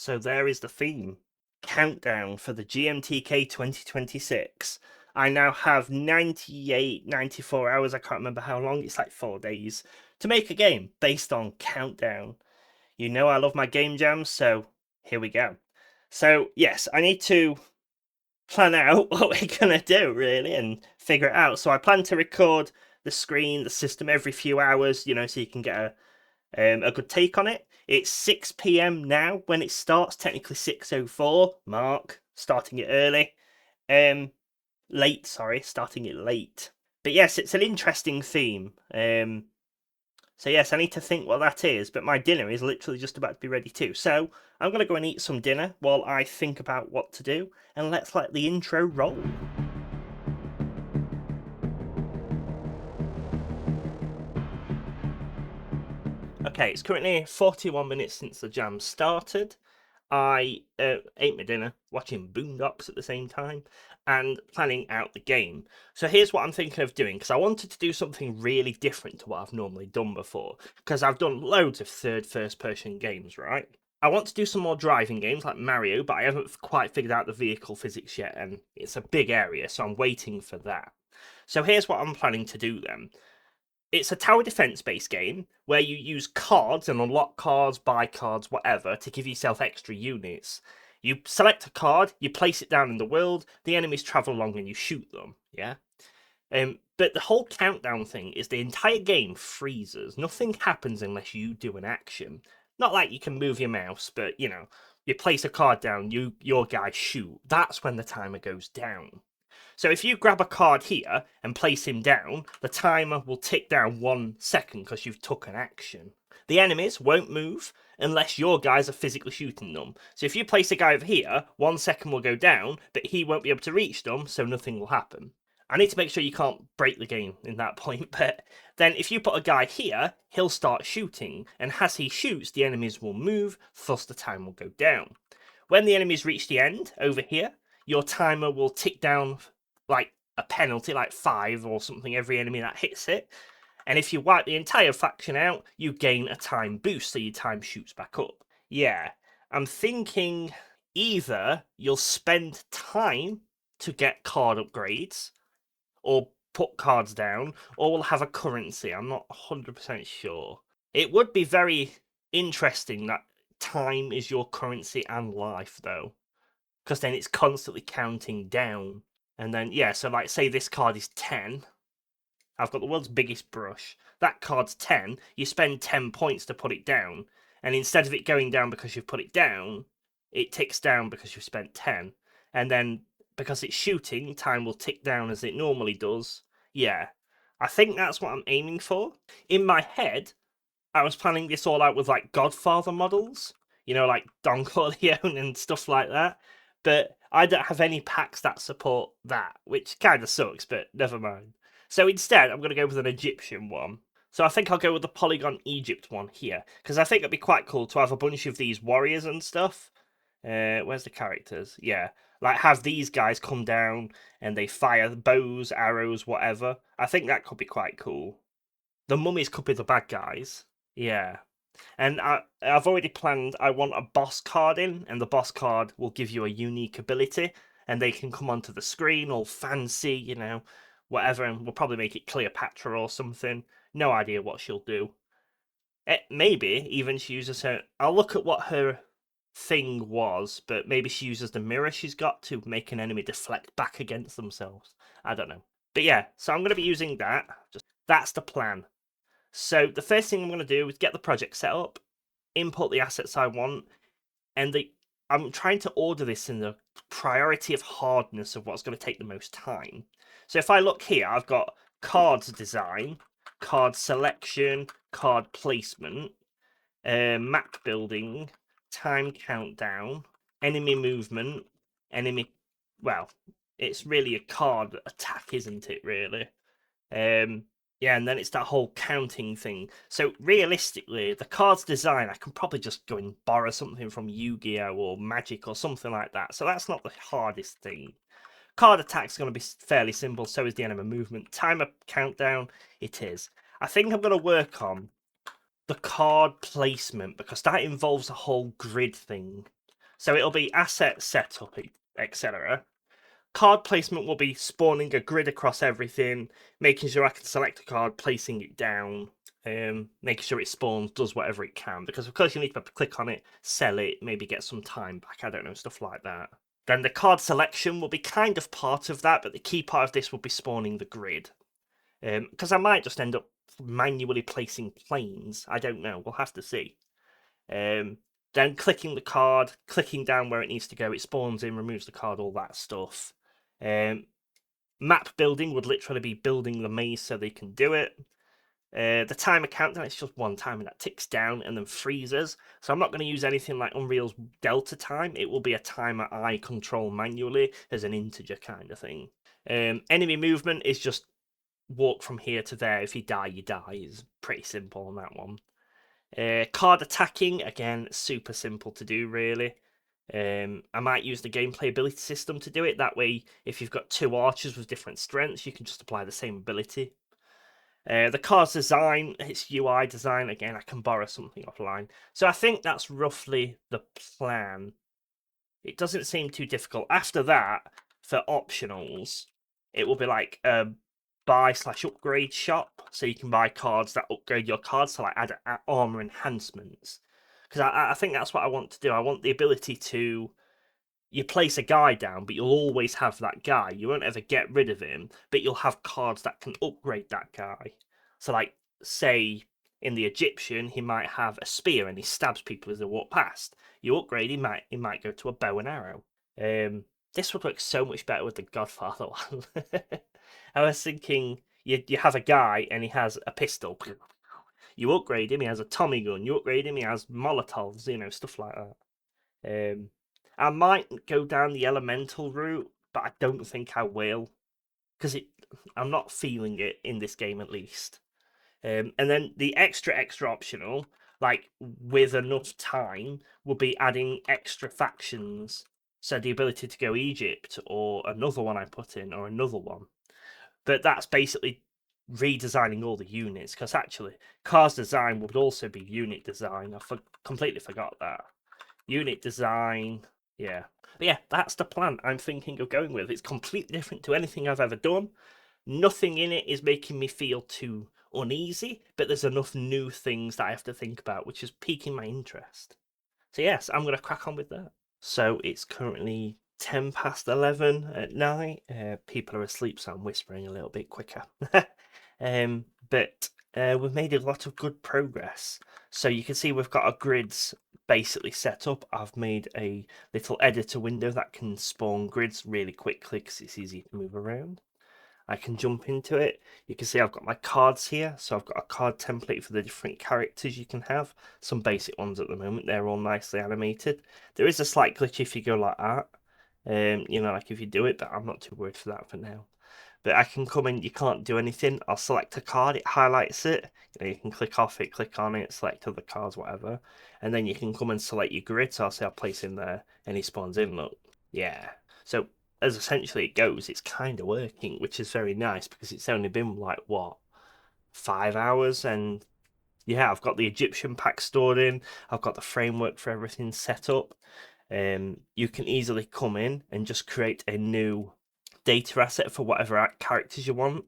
So there is the theme. Countdown for the GMTK 2026. I now have 98, 94 hours, I can't remember how long, it's like 4 days, to make a game based on Countdown. You know I love my game jams, so here we go. So yes, I need to plan out what we're gonna do really and figure it out. So I plan to record the screen, the system every few hours, you know, so you can get a good take on it. It's 6 p.m. now when it starts, technically 6:04. Mark, starting it early. Late, sorry, starting it late. But yes, it's an interesting theme. So yes, I need to think what that is, but my dinner is literally just about to be ready too. So I'm gonna go and eat some dinner while I think about what to do, and let's let the intro roll. Okay, it's currently 41 minutes since the jam started. I ate my dinner, watching Boondocks at the same time, and planning out the game. So here's what I'm thinking of doing, because I wanted to do something really different to what I've normally done before, because I've done loads of first-person games, right? I want to do some more driving games like Mario, but I haven't quite figured out the vehicle physics yet, and it's a big area, so I'm waiting for that. So here's what I'm planning to do then. It's a tower defense based game where you use cards and unlock cards, buy cards, whatever, to give yourself extra units. You select a card, you place it down in the world, the enemies travel along and you shoot them, yeah? But the whole countdown thing is the entire game freezes. Nothing happens unless you do an action. Not like you can move your mouse, but you know, you place a card down, your guys shoot. That's when the timer goes down. So if you grab a card here and place him down, the timer will tick down 1 second because you've took an action. The enemies won't move unless your guys are physically shooting them. So if you place a guy over here, 1 second will go down, but he won't be able to reach them, so nothing will happen. I need to make sure you can't break the game in that point, but then if you put a guy here, he'll start shooting, and as he shoots, the enemies will move, thus the time will go down. When the enemies reach the end, over here, your timer will tick down like a penalty, like 5 or something, every enemy that hits it. And if you wipe the entire faction out, you gain a time boost, so your time shoots back up. Yeah, I'm thinking either you'll spend time to get card upgrades, or put cards down, or we'll have a currency. I'm not 100% sure. It would be very interesting that time is your currency and life, though, because then it's constantly counting down. And then, yeah, so like, say this card is 10. I've got the world's biggest brush. That card's 10. You spend 10 points to put it down. And instead of it going down because you've put it down, it ticks down because you've spent 10. And then, because it's shooting, time will tick down as it normally does. Yeah, I think that's what I'm aiming for. In my head, I was planning this all out with like Godfather models, you know, like Don Corleone and stuff like that. But I don't have any packs that support that, which kind of sucks, but never mind. So instead, I'm going to go with an Egyptian one. So I think I'll go with the Polygon Egypt one here, because I think it'd be quite cool to have a bunch of these warriors and stuff. Where's the characters? Yeah, like have these guys come down and they fire bows, arrows, whatever. I think that could be quite cool. The mummies could be the bad guys. Yeah. And I've already planned, I want a boss card in, and the boss card will give you a unique ability, and they can come onto the screen all fancy, you know, whatever, and we'll probably make it Cleopatra or something. No idea what she'll do. Maybe even she uses her. I'll look at what her thing was, but maybe she uses the mirror she's got to make an enemy deflect back against themselves. I don't know. But yeah, so I'm going to be using that. That's the plan. So the first thing I'm going to do is get the project set up, import the assets I want, and I'm trying to order this in the priority of hardness of what's going to take the most time. So if I look here, I've got cards design, card selection, card placement, map building, time countdown, enemy movement, enemy. Well, it's really a card attack, isn't it? Really. Yeah, and then it's that whole counting thing. So realistically, the card's design, I can probably just go and borrow something from Yu-Gi-Oh! Or Magic or something like that. So that's not the hardest thing. Card attack's going to be fairly simple, so is the enemy movement. Timer countdown, it is. I think I'm going to work on the card placement, because that involves a whole grid thing. So it'll be asset setup, etc. Card placement will be spawning a grid across everything, making sure I can select a card, placing it down, making sure it spawns, does whatever it can. Because of course you need to be able to click on it, sell it, maybe get some time back, I don't know, stuff like that. Then the card selection will be kind of part of that, but the key part of this will be spawning the grid. Because I might just end up manually placing planes. I don't know. We'll have to see. Then clicking the card, clicking down where it needs to go, it spawns in, removes the card, all that stuff. Map building would literally be building the maze so they can do it. The timer countdown, it's just one timer that ticks down and then freezes. So I'm not going to use anything like Unreal's Delta time. It will be a timer I control manually as an integer kind of thing. Enemy movement is just walk from here to there. If you die, you die. It's pretty simple on that one. Card attacking, again, super simple to do, really. I might use the gameplay ability system to do it. That way, if you've got two archers with different strengths, you can just apply the same ability. The card's design, its UI design, again, I can borrow something offline. So I think that's roughly the plan. It doesn't seem too difficult. After that, for optionals, it will be like a buy/upgrade shop. So you can buy cards that upgrade your cards to like add armor enhancements. Because I think that's what I want to do. I want the ability to, you place a guy down, but you'll always have that guy. You won't ever get rid of him, but you'll have cards that can upgrade that guy. So like, say, in the Egyptian, he might have a spear and he stabs people as they walk past. You upgrade, he might go to a bow and arrow. This would work so much better with the Godfather one. I was thinking, you have a guy and he has a pistol. You upgrade him, he has a Tommy gun. You upgrade him, he has Molotovs, stuff like that. I might go down the elemental route, but I don't think I will. Because I'm not feeling it in this game, at least. And then the extra optional, like with enough time, will be adding extra factions. So the ability to go Egypt, or another one I put in, or another one. But that's basically redesigning all the units, because actually, Car's design would also be unit design. I completely forgot that. Unit design, yeah. But yeah, that's the plan I'm thinking of going with. It's completely different to anything I've ever done. Nothing in it is making me feel too uneasy, but there's enough new things that I have to think about, which is piquing my interest. So yes, I'm going to crack on with that. So it's currently 11 at night. People are asleep, so I'm whispering a little bit quicker. But we've made a lot of good progress. So you can see we've got our grids basically set up. I've made a little editor window that can spawn grids really quickly because it's easy to move around. I can jump into it. You can see I've got my cards here. So I've got a card template for the different characters you can have. Some basic ones at the moment. They're all nicely animated. There is a slight glitch if you go like that. Like if you do it, but I'm not too worried for that for now. But I can come in, you can't do anything. I'll select a card, it highlights it. You can click off it, click on it, select other cards, whatever. And then you can come and select your grid. So I'll say I'll place in there and he spawns in, look. Yeah. So as essentially it goes, it's kind of working, which is very nice because it's only been like, what, 5 hours? And yeah, I've got the Egyptian pack stored in. I've got the framework for everything set up. You can easily come in and just create a new data asset for whatever characters you want.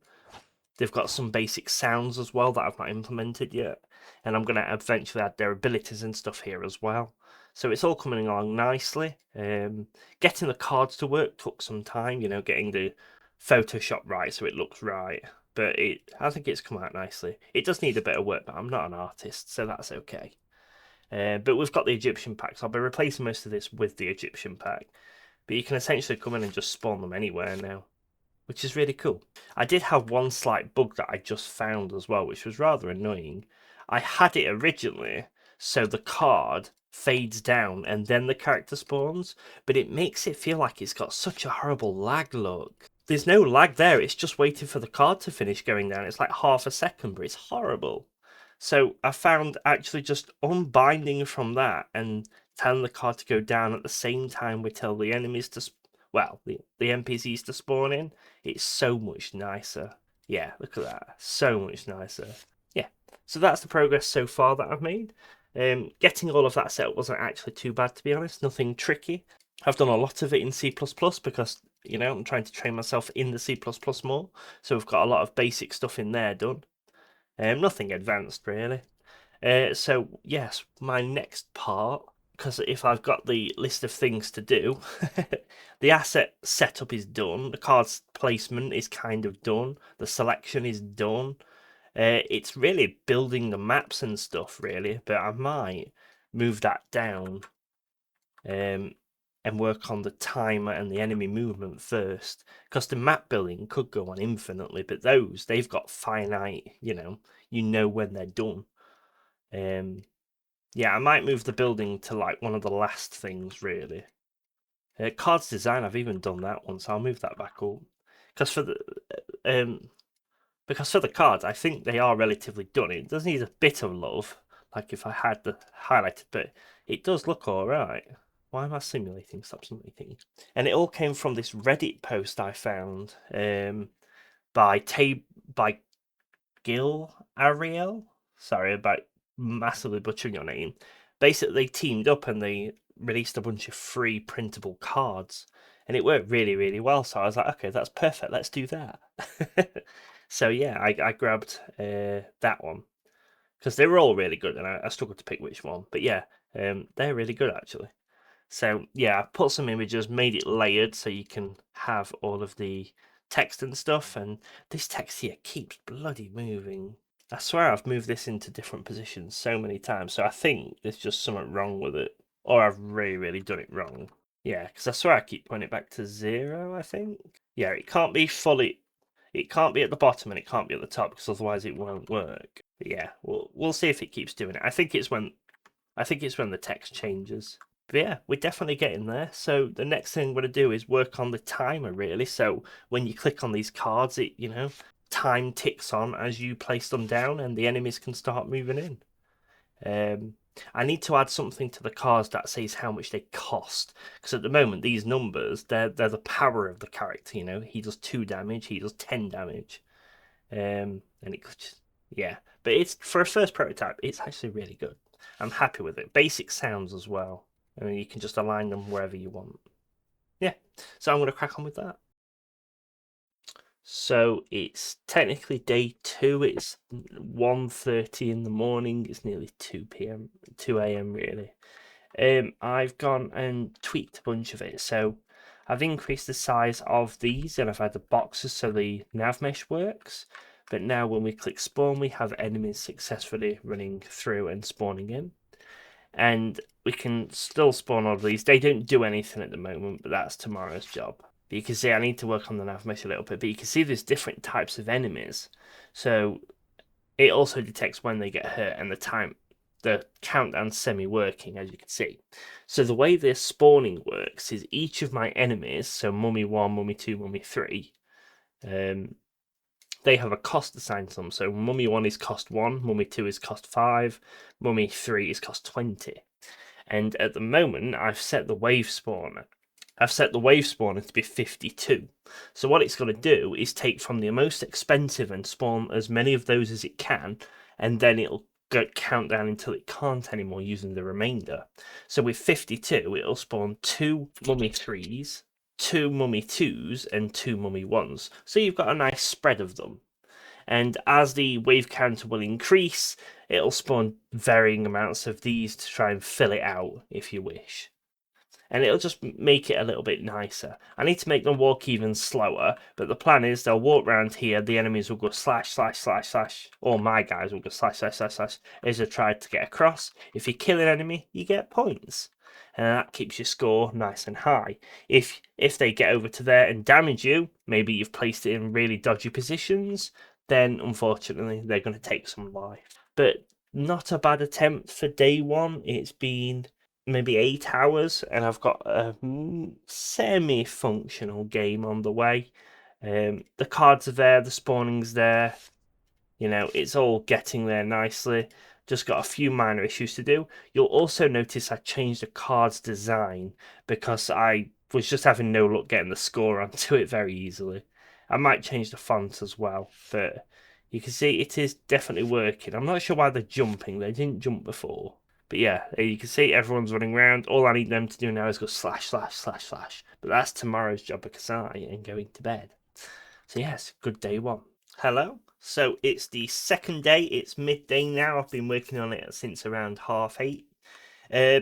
They've got some basic sounds as well that I've not implemented yet, and I'm going to eventually add their abilities and stuff here as well. So it's all coming along nicely. Getting the cards to work took some time, getting the Photoshop right so it looks right. But I think it's come out nicely. It does need a bit of work, but I'm not an artist, so that's okay. But we've got the Egyptian pack, so I'll be replacing most of this with the Egyptian pack. But you can essentially come in and just spawn them anywhere now, which is really cool. I did have one slight bug that I just found as well, which was rather annoying. I had it originally so the card fades down and then the character spawns, but it makes it feel like it's got such a horrible lag look. There's no lag there, it's just waiting for the card to finish going down. It's like half a second, but it's horrible. So I found actually just unbinding from that and telling the card to go down at the same time we tell the enemies to, the NPCs to spawn in, it's so much nicer. Yeah, look at that. So much nicer. Yeah, so that's the progress so far that I've made. Getting all of that set up wasn't actually too bad, to be honest. Nothing tricky. I've done a lot of it in C++ because, I'm trying to train myself in the C++ more. So we've got a lot of basic stuff in there done. Nothing advanced, really. So, yes, my next part, because if I've got the list of things to do, the asset setup is done, the cards placement is kind of done, the selection is done. It's really building the maps and stuff, really, but I might move that down um, and work on the timer and the enemy movement first, because the map building could go on infinitely, but they've got finite, you know when they're done. Yeah, I might move the building to like one of the last things, really. Cards design, I've even done that one, so I'll move that back up. Because for the because for the cards, I think they are relatively done. It does need a bit of love, like if I had the highlighted, but it does look all right. Why am I simulating? Stop simulating. And it all came from this Reddit post I found by Gil Ariel. Sorry about massively butchering your name. Basically, they teamed up and they released a bunch of free printable cards, and it worked really, really well. So I was like, okay, that's perfect. Let's do that. So yeah, I grabbed that one because they were all really good, and I struggled to pick which one. But yeah, they're really good actually. So yeah, I put some images, made it layered so you can have all of the text and stuff. And this text here keeps bloody moving. I swear I've moved this into different positions so many times. So I think there's just something wrong with it, or I've really, really done it wrong. Yeah, because I swear I keep putting it back to 0, I think. Yeah, it can't be fully. It can't be at the bottom and it can't be at the top because otherwise it won't work. But yeah, we'll see if it keeps doing it. I think it's when the text changes. But yeah, we're definitely getting there. So the next thing we're going to do is work on the timer, really. So when you click on these cards, it, time ticks on as you place them down and the enemies can start moving in. I need to add something to the cards that says how much they cost. Because at the moment, these numbers, they're the power of the character, He does 2 damage, he does 10 damage. And it just, yeah. But it's for a first prototype, it's actually really good. I'm happy with it. Basic sounds as well. And you can just align them wherever you want. Yeah. So I'm going to crack on with that. So it's technically day 2. It's 1:30 in the morning. It's nearly 2 p.m. 2 a.m. really. I've gone and tweaked a bunch of it. So I've increased the size of these and I've had the boxes so the nav mesh works. But now when we click spawn, we have enemies successfully running through and spawning in. And we can still spawn all of these. They don't do anything at the moment, but that's tomorrow's job. But you can see I need to work on the nav mesh a little bit, but you can see there's different types of enemies. So it also detects when they get hurt and the countdown's semi-working, as you can see. So the way this spawning works is each of my enemies, so Mummy 1, Mummy 2, Mummy 3, they have a cost assigned to them. So Mummy 1 is cost 1, Mummy 2 is cost 5, Mummy 3 is cost 20. And at the moment, I've set the wave spawner to be 52. So what it's going to do is take from the most expensive and spawn as many of those as it can, and then it'll count down until it can't anymore using the remainder. So with 52, it'll spawn 2 Mummy 3s, 2 Mummy 2s, and 2 Mummy 1s. So you've got a nice spread of them. And as the wave counter will increase, it'll spawn varying amounts of these to try and fill it out if you wish. And it'll just make it a little bit nicer. I need to make them walk even slower, but the plan is they'll walk around here, the enemies will go slash, slash, slash, slash, or my guys will go slash, slash, slash, slash, as they try to get across. If you kill an enemy, you get points. And that keeps your score nice and high. If they get over to there and damage you, maybe you've placed it in really dodgy positions, then unfortunately they're going to take some life. But not a bad attempt for day 1. It's been maybe 8 hours, and I've got a semi-functional game on the way. The cards are there, the spawning's there. It's all getting there nicely. Just got a few minor issues to do. You'll also notice I changed the card's design because I was just having no luck getting the score onto it very easily. I might change the font as well, but you can see it is definitely working. I'm not sure why they're jumping. They didn't jump before. But yeah, you can see everyone's running around. All I need them to do now is go slash, slash, slash, slash. But that's tomorrow's job because I am going to bed. So yes, good day one. Hello. So it's the second day. It's midday now. I've been working on it since around 8:30.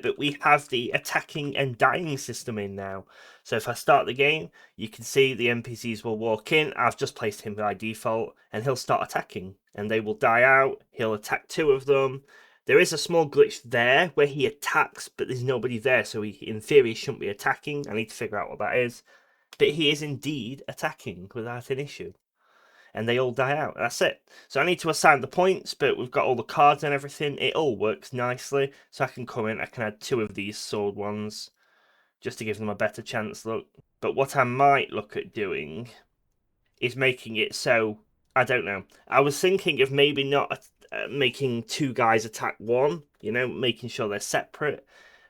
But we have the attacking and dying system in now. So if I start the game, you can see the NPCs will walk in. I've just placed him by default, and he'll start attacking, and they will die out. He'll attack two of them. There is a small glitch there where he attacks, but there's nobody there, so he, in theory, shouldn't be attacking. I need to figure out what that is. But he is indeed attacking without an issue. And they all die out. That's it. So I need to assign the points, but we've got all the cards and everything. It all works nicely. So I can come in, I can add two of these sword ones just to give them a better chance, look. But what I might look at doing is making it so, I don't know. I was thinking of maybe not making two guys attack one, you know, making sure they're separate.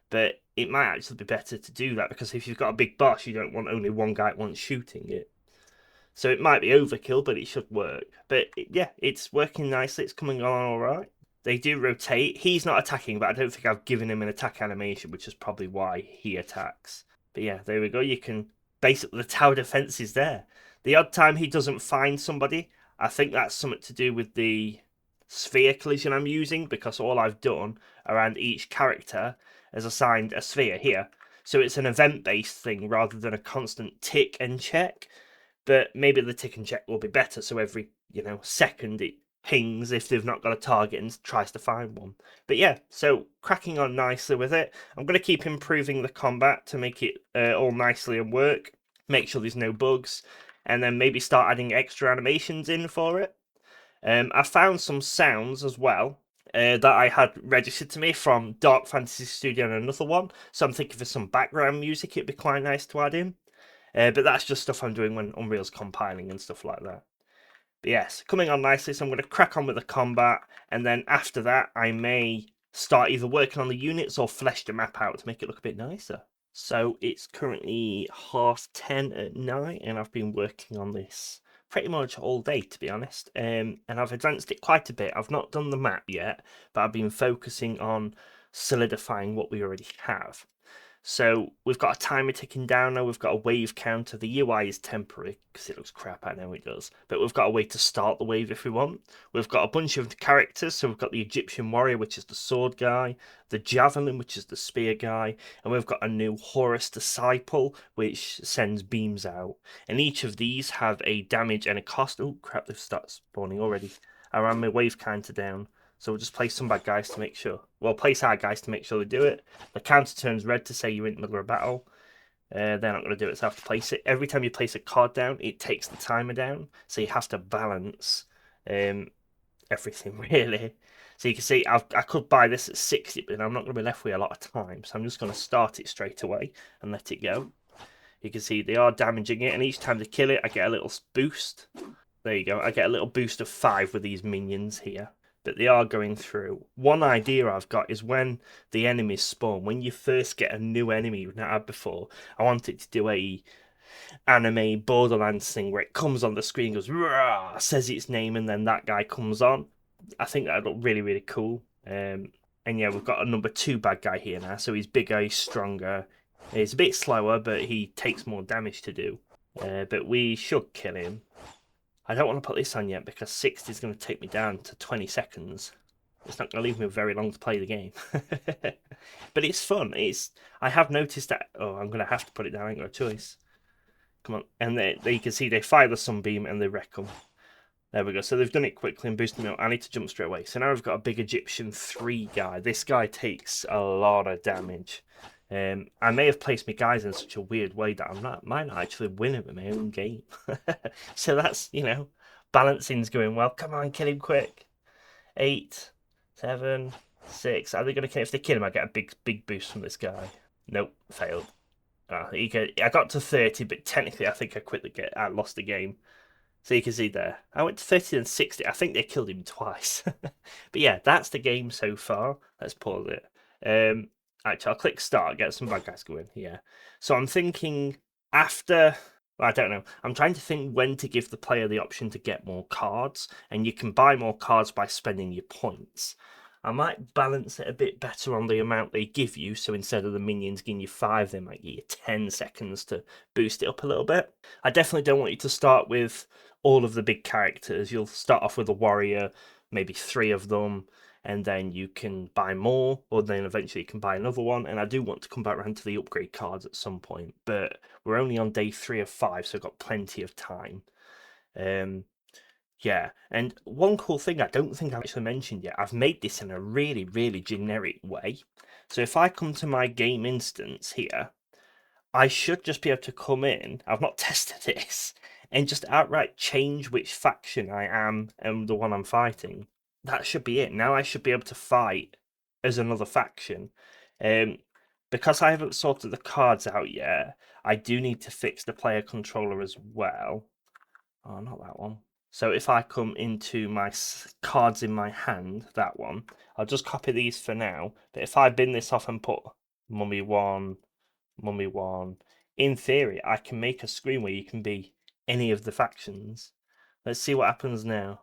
But it might actually be better to do that because if you've got a big boss, you don't want only one guy at once shooting it. So it might be overkill, but it should work. But yeah, it's working nicely. It's coming on all right. They do rotate. He's not attacking, but I don't think I've given him an attack animation, which is probably why he attacks. But yeah, there we go. You can basically, the tower defense is there. The odd time he doesn't find somebody, I think that's something to do with the sphere collision I'm using, because all I've done around each character is assigned a sphere here. So it's an event-based thing rather than a constant tick and check. But maybe the tick and check will be better, so every, second it pings if they've not got a target and tries to find one. But yeah, so cracking on nicely with it. I'm going to keep improving the combat to make it all nicely and work. Make sure there's no bugs, and then maybe start adding extra animations in for it. I found some sounds as well that I had registered to me from Dark Fantasy Studio and another one. So I'm thinking for some background music, it'd be quite nice to add in. But that's just stuff I'm doing when Unreal's compiling and stuff like that. But yes, coming on nicely, so I'm going to crack on with the combat, and then after that, I may start either working on the units or flesh the map out to make it look a bit nicer. So it's currently 10:30 at night, and I've been working on this pretty much all day, to be honest. And I've advanced it quite a bit. I've not done the map yet, but I've been focusing on solidifying what we already have. So we've got a timer ticking down now, we've got a wave counter. The UI is temporary because it looks crap, I know it does. But we've got a way to start the wave if we want. We've got a bunch of characters, so we've got the Egyptian warrior, which is the sword guy, the javelin, which is the spear guy, and we've got a new Horus disciple, which sends beams out. And each of these have a damage and a cost. Oh crap, they've started spawning already. I ran my wave counter down. So we'll just place some bad guys to make sure. Well, place our guys to make sure they do it. The counter turns red to say you're in the middle of a battle. They're not going to do it, so I have to place it. Every time you place a card down, it takes the timer down. So you have to balance everything, really. So you can see I could buy this at 60, but I'm not going to be left with a lot of time. So I'm just going to start it straight away and let it go. You can see they are damaging it, and each time they kill it, I get a little boost. There you go. I get a little boost of 5 with these minions here. But they are going through. One idea I've got is when the enemies spawn, when you first get a new enemy you've not had before, I want it to do a anime Borderlands thing where it comes on the screen, goes Rah! Says its name, and then that guy comes on. I think that'd look really, really cool. And yeah, we've got a number 2 bad guy here now, so he's bigger, he's stronger. He's a bit slower, but he takes more damage to do. But we should kill him. I don't want to put this on yet because 60 is going to take me down to 20 seconds. It's not going to leave me very long to play the game. But it's fun. I have noticed that... Oh, I'm going to have to put it down. I ain't got a choice. Come on. And you can see they fire the sunbeam and they wreck them. There we go. So they've done it quickly and boosted me up. I need to jump straight away. So now I've got a big Egyptian 3 guy. This guy takes a lot of damage. I may have placed my guys in such a weird way that might not actually win at my own game. So that's, balancing's going well. Come on, kill him quick. 8, 7, 6. Are they going to kill? If they kill him, I get a big boost from this guy. Nope, failed. I got to 30, but technically I think I lost the game. So you can see there. I went to 30 and 60. I think they killed him twice. But yeah, that's the game so far. Let's pause it. Actually, I'll click start, get some bad guys going. Yeah. So I'm thinking after... Well, I don't know. I'm trying to think when to give the player the option to get more cards. And you can buy more cards by spending your points. I might balance it a bit better on the amount they give you. So instead of the minions giving you 5, they might give you 10 seconds to boost it up a little bit. I definitely don't want you to start with all of the big characters. You'll start off with a warrior, maybe 3 of them, and then you can buy more, or then eventually you can buy another one. And I do want to come back around to the upgrade cards at some point, but we're only on day 3 of 5, so I've got plenty of time. Yeah, and one cool thing I don't think I've actually mentioned yet, I've made this in a really, really generic way. So if I come to my game instance here, I should just be able to come in, I've not tested this, and just outright change which faction I am and the one I'm fighting. That should be it. Now I should be able to fight as another faction. Um, because I haven't sorted the cards out yet, I do need to fix the player controller as well. Oh, not that one. So if I come into my cards in my hand, that one, I'll just copy these for now. But if I bin this off and put mummy 1, mummy 1, in theory, I can make a screen where you can be any of the factions. Let's see what happens now.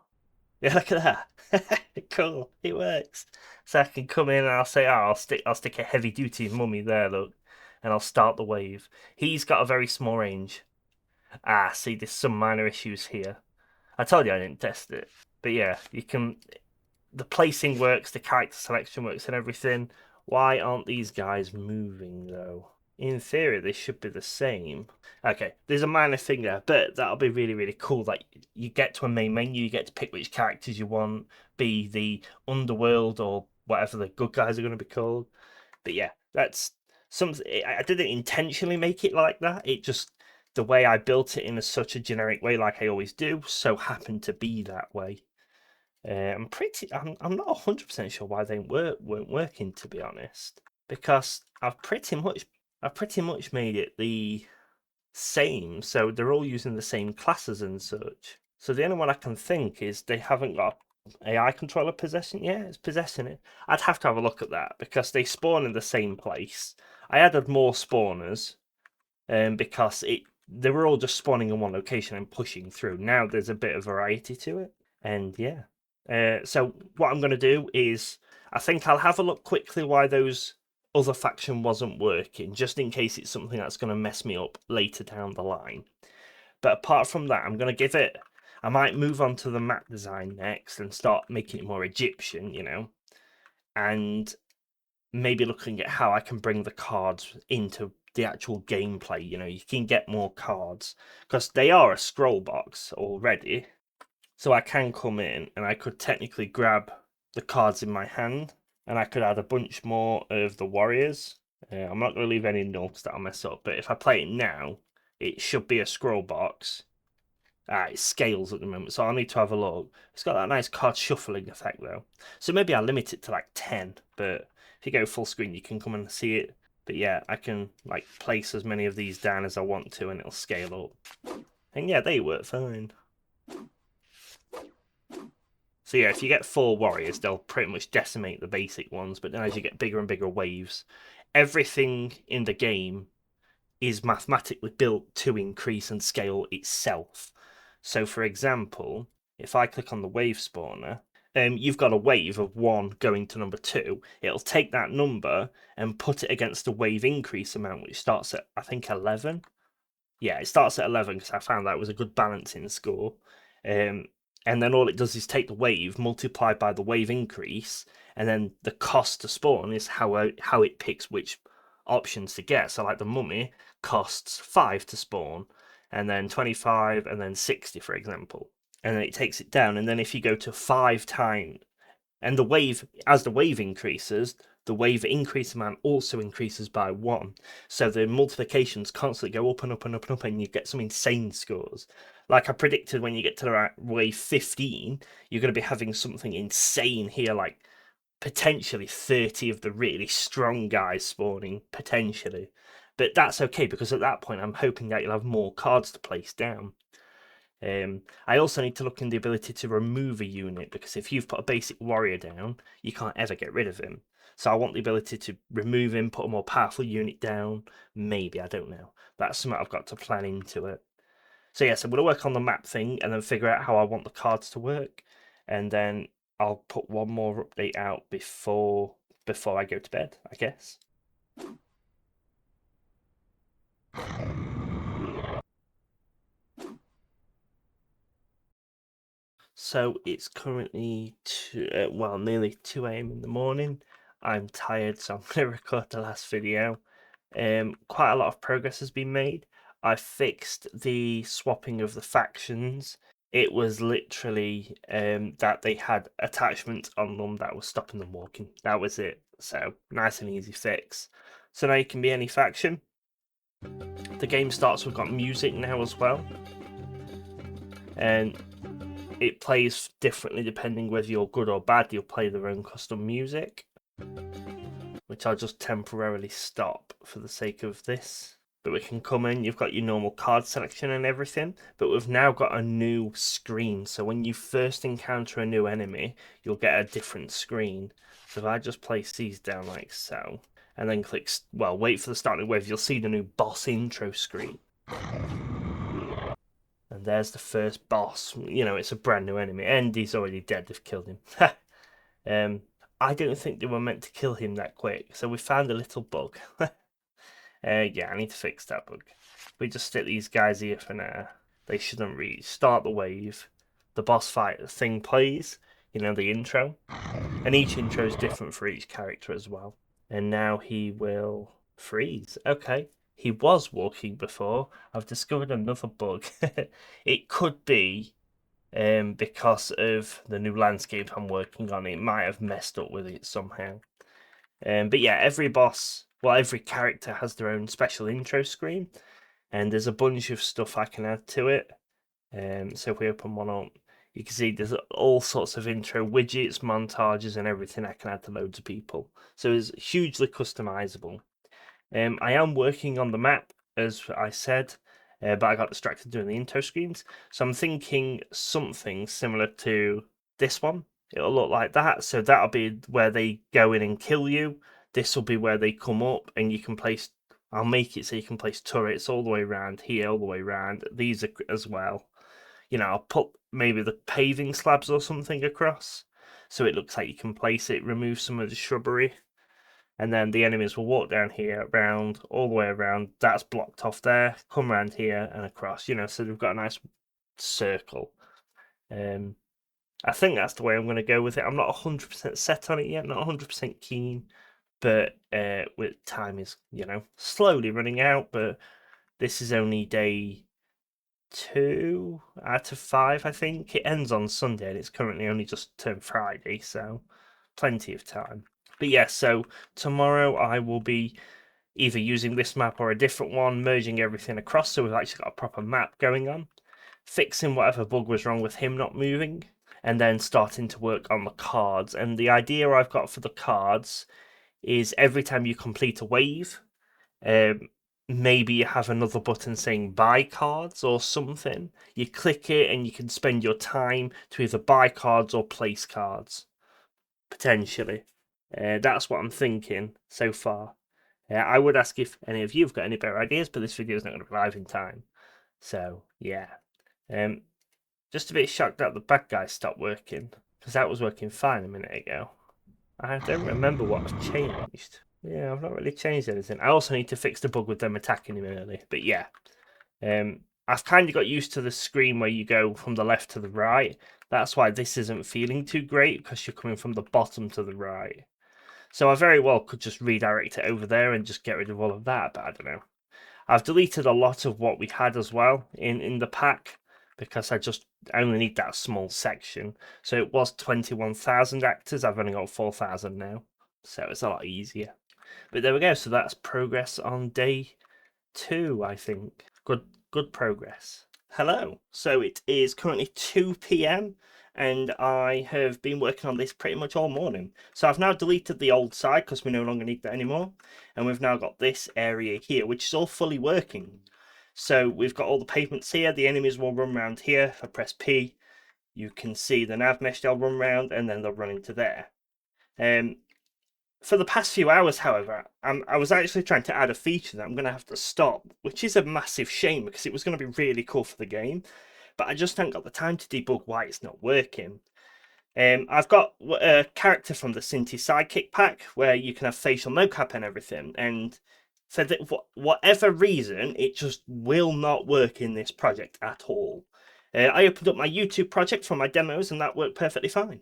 Yeah, look at that. Cool, it works. So I can come in and I'll say, oh, I'll stick a heavy duty mummy there, look, and I'll start the wave. He's got a very small range. Ah, see, there's some minor issues here. I told you I didn't test it. But yeah, you can. The placing works, the character selection works, and everything. Why aren't these guys moving though? In theory, they should be the same. Okay, there's a minor thing there, but that'll be really, really cool. Like, you get to a main menu, you get to pick which characters you want, be the underworld or whatever the good guys are going to be called. But yeah, that's something. I didn't intentionally make it like that. It just the way I built it in such a generic way, like I always do, so happened to be that way. I'm not 100% sure why they weren't working, to be honest, because I've pretty much made it the same, so they're all using the same classes and such. So the only one I can think is they haven't got AI controller possessing. Yeah, it's possessing it. I'd have to have a look at that because they spawn in the same place. I added more spawners, because they were all just spawning in one location and pushing through. Now there's a bit of variety to it, and yeah. So what I'm going to do is, I think I'll have a look quickly why those other faction wasn't working, just in case it's something that's going to mess me up later down the line. But apart from that, I'm going to give it. I might move on to the map design next and start making it more Egyptian, and maybe looking at how I can bring the cards into the actual gameplay. You can get more cards because they are a scroll box already. So I can come in and I could technically grab the cards in my hand and I could add a bunch more of the warriors. I'm not going to leave any null because that'll mess up. But if I play it now, it should be a scroll box. It scales at the moment, so I'll need to have a look. It's got that nice card shuffling effect though. So maybe I'll limit it to like 10, but if you go full screen, you can come and see it. But yeah, I can like place as many of these down as I want to and it'll scale up. And yeah, they work fine. So yeah, if you get 4 warriors, they'll pretty much decimate the basic ones, but then as you get bigger and bigger waves, everything in the game is mathematically built to increase and scale itself. So for example, if I click on the wave spawner, you've got a wave of 1 going to number 2. It'll take that number and put it against the wave increase amount, which starts at, I think, 11. Yeah, it starts at 11 because I found that was a good balancing score. And then all it does is take the wave multiplied by the wave increase, and then the cost to spawn is how it picks which options to get. So like the mummy costs 5 to spawn, and then 25, and then 60, for example. And then it takes it down. And then if you go to 5 times, and as the wave increases, the wave increase amount also increases by 1. So the multiplications constantly go up and up and up and up, and you get some insane scores. Like I predicted, when you get to wave 15, you're going to be having something insane here, like potentially 30 of the really strong guys spawning, potentially. But that's okay, because at that point, I'm hoping that you'll have more cards to place down. I also need to look in the ability to remove a unit, because if you've put a basic warrior down, you can't ever get rid of him. So I want the ability to remove him, put a more powerful unit down. Maybe, I don't know. That's something I've got to plan into it. So yes, I'm going to work on the map thing and then figure out how I want the cards to work. And then I'll put one more update out before I go to bed, I guess. So it's currently nearly 2 a.m. in the morning. I'm tired, so I'm going to record the last video. Quite a lot of progress has been made. I fixed the swapping of the factions. It was literally that they had attachments on them that was stopping them walking. That was it. So nice and easy fix. So now you can be any faction. The game starts, we've got music now as well. And it plays differently depending whether you're good or bad. You'll play their own custom music, which I'll just temporarily stop for the sake of this. But we can come in, you've got your normal card selection and everything, but we've now got a new screen. So when you first encounter a new enemy, you'll get a different screen. So if I just place these down like so, and then click, well, wait for the starting wave, you'll see the new boss intro screen. And there's the first boss. You know, it's a brand new enemy. Andy's already dead, they've killed him. I don't think they were meant to kill him that quick, so we found a little bug. Yeah, I need to fix that bug. We just stick these guys here for now. They shouldn't really start the wave. The boss fight thing plays, you know, the intro. And each intro is different for each character as well. And now he will freeze. Okay. He was walking before. I've discovered another bug. It could be because of the new landscape I'm working on. It might have messed up with it somehow. But yeah, every character has their own special intro screen, and there's a bunch of stuff I can add to it. So if we open one up, you can see there's all sorts of intro widgets, montages, and everything I can add to loads of people. So it's hugely customizable. I am working on the map, as I said, but I got distracted doing the intro screens. So I'm thinking something similar to this one. It'll look like that. So that'll be where they go in and kill you. This will be where they come up, and you can place. I'll make it so you can place turrets all the way around here, all the way around. These are as well. You know, I'll put maybe the paving slabs or something across, so it looks like you can place it. Remove some of the shrubbery. And then the enemies will walk down here, around, all the way around. That's blocked off there. Come around here and across. You know, so we've got a nice circle. I think that's the way I'm going to go with it. I'm not 100% set on it yet. Not 100% keen, but with time is, you know, slowly running out. But this is only day 2 out of 5, I think. It ends on Sunday, and it's currently only just turned Friday, so plenty of time. But yeah, so tomorrow I will be either using this map or a different one, merging everything across, so we've actually got a proper map going on, fixing whatever bug was wrong with him not moving, and then starting to work on the cards. And the idea I've got for the cards is every time you complete a wave, maybe you have another button saying buy cards or something. You click it and you can spend your time to either buy cards or place cards, potentially. That's what I'm thinking so far. I would ask if any of you have got any better ideas, but this video is not going to be live in time. So, yeah. Just a bit shocked that the bad guy stopped working, because that was working fine a minute ago. I don't remember what I've changed. Yeah, I've not really changed anything. I also need to fix the bug with them attacking him early. But yeah, I've kind of got used to the screen where you go from the left to the right. That's why this isn't feeling too great, because you're coming from the bottom to the right. So I very well could just redirect it over there and just get rid of all of that, but I don't know. I've deleted a lot of what we had as well in the pack, because I only need that small section. So it was 21,000 actors, I've only got 4,000 now. So it's a lot easier. But there we go, so that's progress on day 2, I think. Good progress. Hello. So it is currently 2 p.m. and I have been working on this pretty much all morning. So I've now deleted the old side because we no longer need that anymore. And we've now got this area here, which is all fully working. So we've got all the pavements here. The enemies will run around here. If I press P, you can see the nav mesh, they'll run around and then they'll run into there. For the past few hours, however, I was actually trying to add a feature that I'm going to have to stop, which is a massive shame because it was going to be really cool for the game, but I just haven't got the time to debug why it's not working. I've got a character from the Cinti Sidekick pack where you can have facial mocap and everything, and for whatever reason, it just will not work in this project at all. I opened up my YouTube project for my demos, and that worked perfectly fine.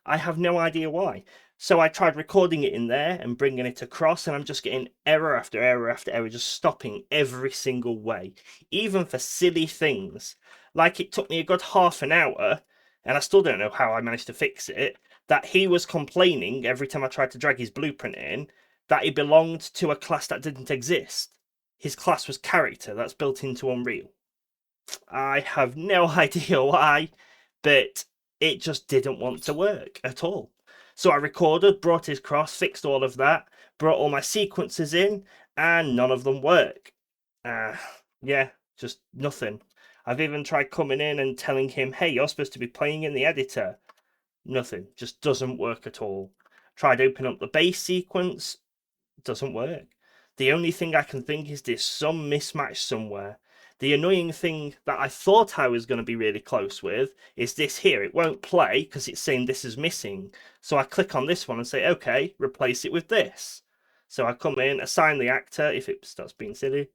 I have no idea why. So I tried recording it in there and bringing it across, and I'm just getting error after error after error, just stopping every single way, even for silly things. Like it took me a good half an hour, and I still don't know how I managed to fix it, that he was complaining every time I tried to drag his blueprint in that he belonged to a class that didn't exist. His class was character that's built into Unreal. I have no idea why, but it just didn't want to work at all. So I recorded, brought his cross, fixed all of that, brought all my sequences in, and none of them work. Yeah, just nothing. I've even tried coming in and telling him, hey, you're supposed to be playing in the editor. Nothing, just doesn't work at all. Tried opening up the base sequence, doesn't work. The only thing I can think is there's some mismatch somewhere. The annoying thing that I thought I was going to be really close with is this here. It won't play because it's saying this is missing. So I click on this one and say, okay, replace it with this. So I come in, assign the actor if it starts being silly,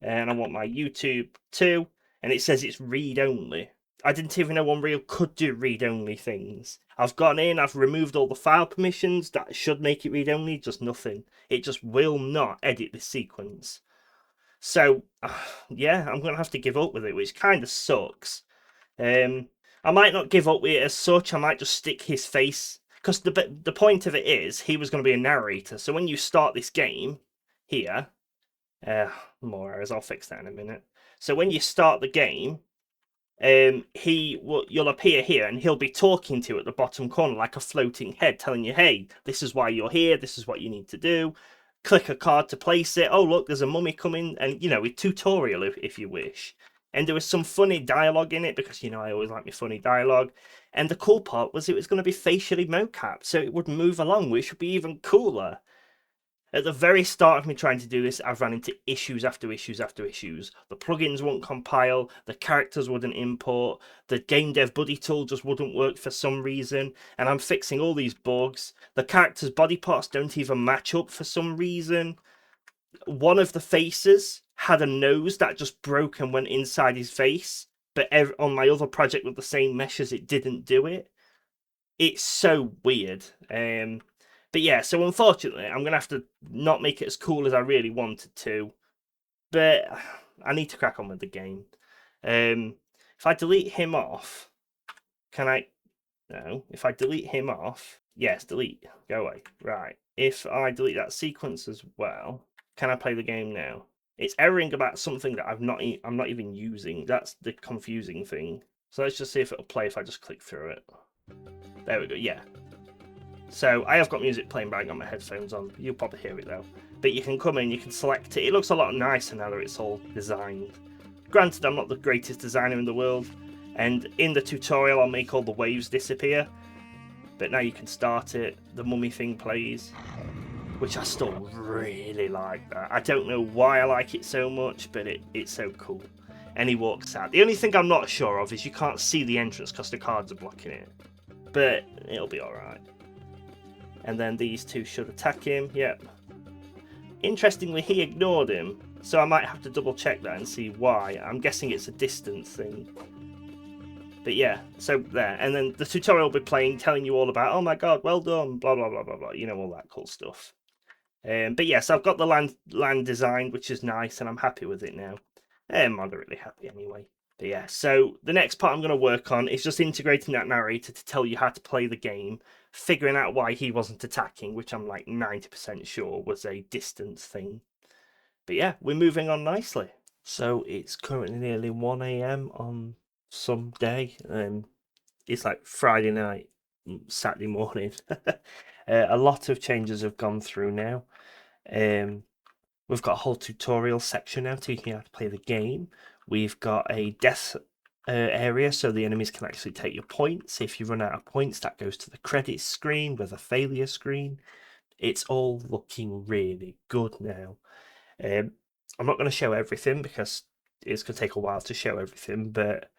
and I want my YouTube too, and it says it's read only. I didn't even know Unreal could do read only things. I've gone in, I've removed all the file permissions that should make it read only, just nothing. It just will not edit this sequence. So, yeah, I'm going to have to give up with it, which kind of sucks. I might not give up with it as such, I might just stick his face. Because the point of it is, he was going to be a narrator. So when you start this game, here, more errors, I'll fix that in a minute. So when you start the game, you'll appear here and he'll be talking to you at the bottom corner like a floating head, telling you, hey, this is why you're here, this is what you need to do. Click a card to place it. Oh, look, there's a mummy coming, and a tutorial if you wish. And there was some funny dialogue in it because I always like my funny dialogue. And the cool part was it was going to be facially mocap, so it would move along, which would be even cooler. At the very start of me trying to do this, I've run into issues after issues after issues. The plugins won't compile, the characters wouldn't import, the game dev buddy tool just wouldn't work for some reason, and I'm fixing all these bugs. The characters' body parts don't even match up for some reason. One of the faces had a nose that just broke and went inside his face, but on my other project with the same meshes, it didn't do it. It's so weird. But yeah, so unfortunately, I'm going to have to not make it as cool as I really wanted to. But I need to crack on with the game. If I delete him off, can I? No. If I delete him off, yes, delete. Go away. Right. If I delete that sequence as well, can I play the game now? It's erroring about something that I'm not even using. That's the confusing thing. So let's just see if it'll play if I just click through it. There we go. Yeah. So I have got music playing, but I got my headphones on. You'll probably hear it though. But you can come in, you can select it. It looks a lot nicer now that it's all designed. Granted, I'm not the greatest designer in the world, and in the tutorial I'll make all the waves disappear. But now you can start it. The mummy thing plays, which I still really like that. I don't know why I like it so much, but it's so cool. And he walks out. The only thing I'm not sure of is you can't see the entrance because the cards are blocking it. But it'll be alright. And then these two should attack him. Yep. Interestingly, he ignored him, so I might have to double check that and see why. I'm guessing it's a distance thing. But yeah, so there. And then the tutorial will be playing, telling you all about, oh my god, well done, blah, blah, blah, blah, blah. All that cool stuff. But yes, I've got the land designed, which is nice, and I'm happy with it now. Moderately happy anyway. But yeah, so the next part I'm going to work on is just integrating that narrator to tell you how to play the game, figuring out why he wasn't attacking, which I'm like 90% sure was a distance thing. But yeah, we're moving on nicely. So it's currently nearly 1 a.m. on some day. It's like Friday night, Saturday morning. A lot of changes have gone through now. We've got a whole tutorial section now teaching you how to play the game. We've got a death area so the enemies can actually take your points. If you run out of points, that goes to the credits screen with a failure screen. It's all looking really good now. I'm not going to show everything because it's going to take a while to show everything, but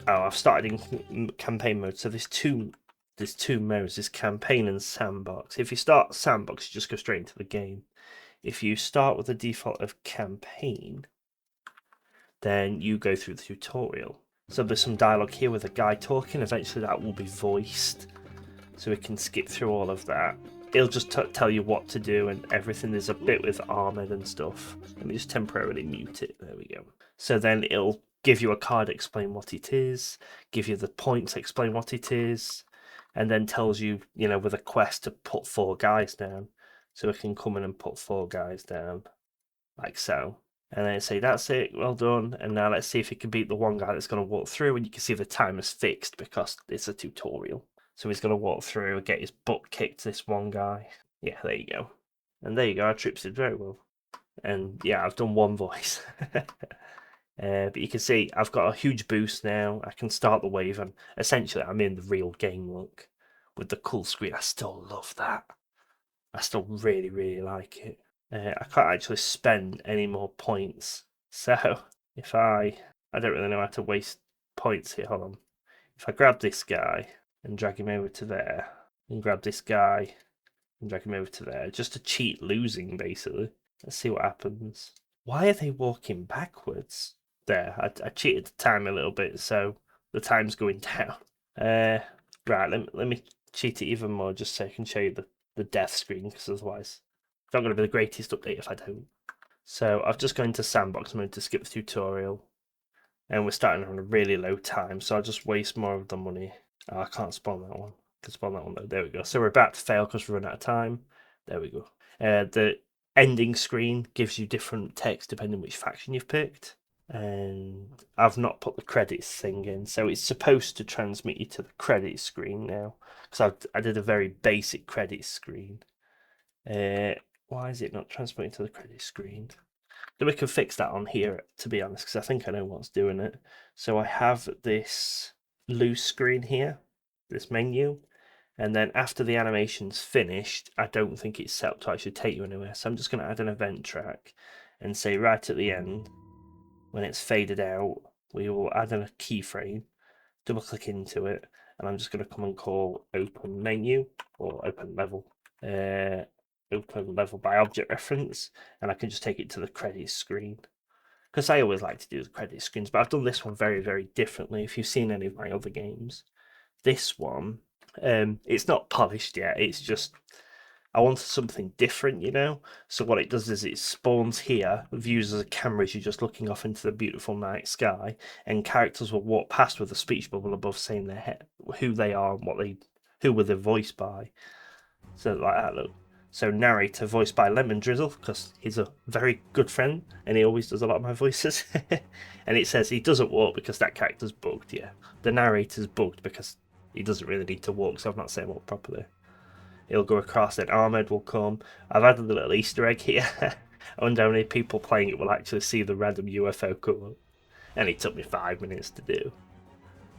Oh, I've started in campaign mode. So there's two modes: there's campaign and sandbox. If you start sandbox, you just go straight into the game. If you start with the default of campaign, then you go through the tutorial. So there's some dialogue here with a guy talking. Eventually, that will be voiced, so we can skip through all of that. It'll just tell you what to do and everything. There's a bit with Ahmed and stuff. Let me just temporarily mute it. There we go. So then it'll give you a card, explain what it is, give you the points, explain what it is, and then tells you, with a quest to put 4 guys down. So we can come in and put 4 guys down, like so. And then say, that's it, well done. And now let's see if he can beat the one guy that's going to walk through. And you can see the time is fixed because it's a tutorial. So he's going to walk through and get his butt kicked, this one guy. Yeah, there you go. And there you go, our trips did very well. And yeah, I've done one voice. But you can see I've got a huge boost now. I can start the wave, and essentially I'm in the real game look with the cool screen. I still love that. I still really, really like it. I can't actually spend any more points. So if I don't really know how to waste points here. Hold on. If I grab this guy and drag him over to there, and grab this guy and drag him over to there, just to cheat losing, basically. Let's see what happens. Why are they walking backwards? There, I cheated the time a little bit, so the time's going down. Right, let me cheat it even more just so I can show you the death screen, because otherwise it's not going to be the greatest update if I don't. So I've just gone into sandbox mode to skip the tutorial, and we're starting on a really low time, so I'll just waste more of the money. Oh, I can't spawn that one. I can spawn that one though. There we go. So we're about to fail because we're running out of time. There we go. The ending screen gives you different text depending which faction you've picked. And I've not put the credits thing in, so it's supposed to transmit you to the credits screen now, because I did a very basic credits screen. Why is it not transmitting to the credits screen? So we can fix that on here, to be honest, because I think I know what's doing it. So I have this loose screen here, this menu, and then after the animation's finished, I don't think it's set up to actually take you anywhere. So I'm just going to add an event track and say right at the end, when it's faded out, we will add in a keyframe, double click into it, and I'm just going to come and call open menu or open level. Open level by object reference, and I can just take it to the credits screen, because I always like to do the credits screens, but I've done this one very, very differently. If you've seen any of my other games, this one, it's not polished yet. It's just I wanted something different, So what it does is it spawns here, views as a camera as you're just looking off into the beautiful night sky, and characters will walk past with a speech bubble above saying who they are and who were they voiced by. So like that, look. So narrator voiced by Lemon Drizzle, because he's a very good friend and he always does a lot of my voices. And it says he doesn't walk because that character's bugged. Yeah, the narrator's bugged because he doesn't really need to walk, so I've not set him up properly. He'll go across, then Ahmed will come. I've added a little Easter egg here. I wonder how many people playing it will actually see the random UFO come up. And it took me 5 minutes to do.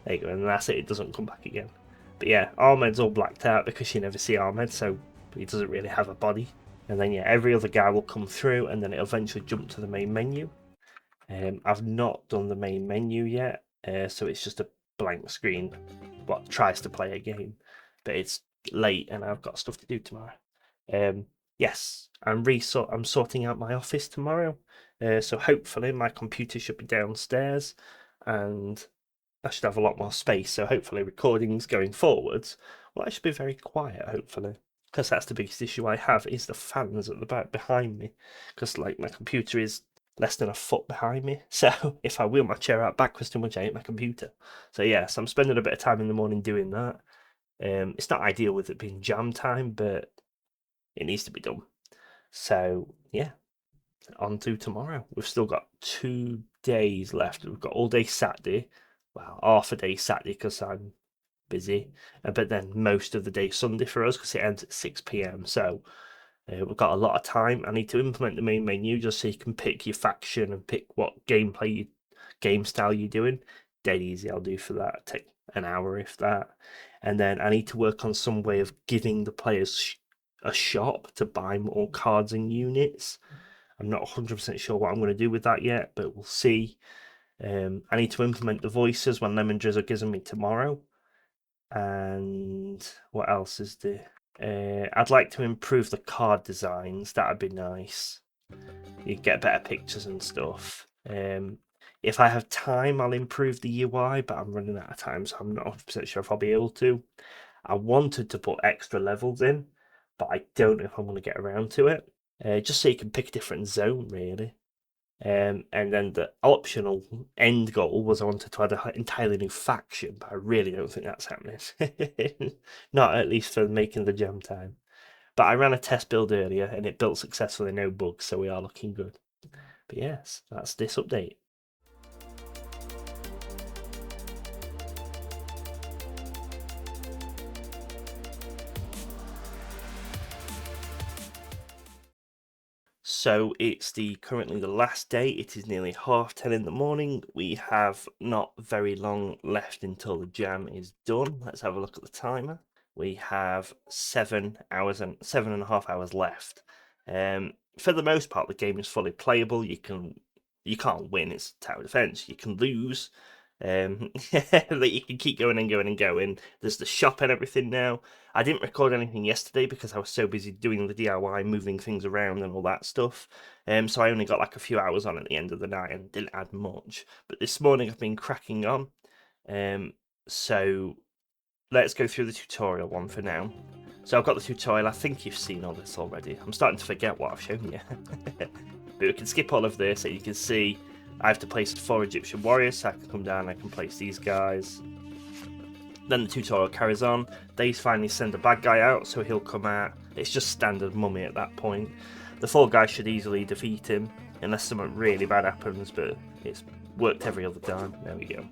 There you go, and that's it, it doesn't come back again. But yeah, Ahmed's all blacked out because you never see Ahmed, so he doesn't really have a body. And then yeah, every other guy will come through, and then it'll eventually jump to the main menu. I've not done the main menu yet, so it's just a blank screen. What tries to play a game, but it's late and I've got stuff to do tomorrow. Yes, I'm sorting out my office tomorrow, so hopefully my computer should be downstairs, and I should have a lot more space. So hopefully recordings going forwards, well, I should be very quiet. Hopefully, because that's the biggest issue I have is the fans at the back behind me, because like my computer is less than a foot behind me. So if I wheel my chair out backwards too much, I hit my computer. So yes, I'm spending a bit of time in the morning doing that. It's not ideal with it being jam time, but it needs to be done. So yeah, on to tomorrow. We've still got 2 days left. We've got all day Saturday, well, half a day Saturday because I'm busy, but then most of the day Sunday for us because it ends at 6 p.m. So we've got a lot of time. I need to implement the main menu just so you can pick your faction and pick what game style you're doing. Dead easy, I'll do for that. Take an hour if that. And then I need to work on some way of giving the players a shop to buy more cards and units. I'm not 100% sure what I'm going to do with that yet, but we'll see. I need to implement the voices when Lemon Drizzle gives them me tomorrow. And what else is there? I'd like to improve the card designs. That'd be nice. You get better pictures and stuff. If I have time, I'll improve the UI, but I'm running out of time, so I'm not 100% sure if I'll be able to. I wanted to put extra levels in, but I don't know if I'm going to get around to it. Just so you can pick a different zone, really. And then the optional end goal was I wanted to add an entirely new faction, but I really don't think that's happening. Not at least for making the jam time. But I ran a test build earlier and it built successfully, no bugs, so we are looking good. But yes, that's this update. So it's currently the last day. It is nearly 10:30 in the morning. We have not very long left until the jam is done. Let's have a look at the timer. We have 7.5 hours left. For the most part, the game is fully playable. You can't win. It's tower defense. You can lose. That you can keep going and going and going. There's the shop and everything now. I didn't record anything yesterday because I was so busy doing the DIY, moving things around and all that stuff. So I only got like a few hours on at the end of the night and didn't add much. But this morning I've been cracking on. So let's go through the tutorial one for now. So I've got the tutorial. I think you've seen all this already. I'm starting to forget what I've shown you. But we can skip all of this so you can see I have to place 4 Egyptian warriors, so I can come down and I can place these guys. Then the tutorial carries on. They finally send a bad guy out, so he'll come out. It's just standard mummy at that point. The 4 guys should easily defeat him, unless something really bad happens, but it's worked every other time. There we go.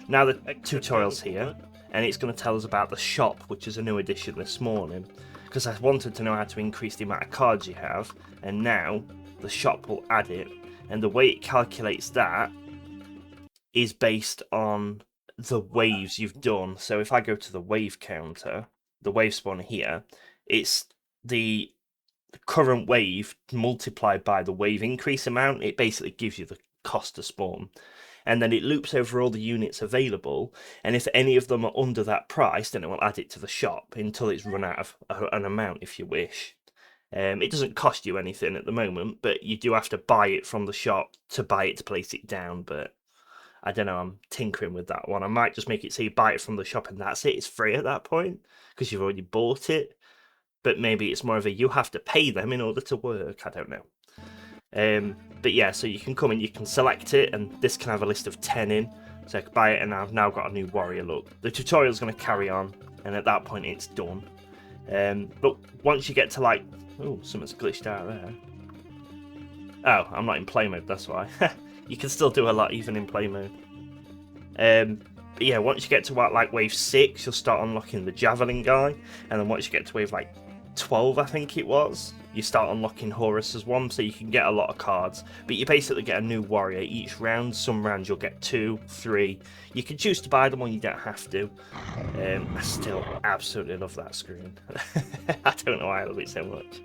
Now the tutorial's here, and it's going to tell us about the shop, which is a new addition this morning. Because I wanted to know how to increase the amount of cards you have, and now the shop will add it. And the way it calculates that is based on the waves you've done. So if I go to the wave counter, the wave spawn here, it's the current wave multiplied by the wave increase amount. It basically gives you the cost to spawn. And then it loops over all the units available. And if any of them are under that price, then it will add it to the shop until it's run out of an amount if you wish. It doesn't cost you anything at the moment, but you do have to buy it from the shop to buy it to place it down. But I don't know, I'm tinkering with that one. I might just make it so you buy it from the shop and that's it. It's free at that point because you've already bought it. But maybe it's more of a you have to pay them in order to work. I don't know. But yeah, so you can come in, you can select it, and this can have a list of 10 in. So I can buy it, and I've now got a new warrior look. The tutorial's going to carry on, and at that point it's done. But once you get to like... Oh, something's glitched out there. Oh, I'm not in play mode, that's why. You can still do a lot even in play mode. But yeah, once you get to like wave 6, you'll start unlocking the javelin guy. And then once you get to wave like 12, I think it was, you start unlocking Horus as one, so you can get a lot of cards. But you basically get a new warrior each round. Some rounds you'll get 2, 3. You can choose to buy them or you don't have to. I still absolutely love that screen. I don't know why I love it so much.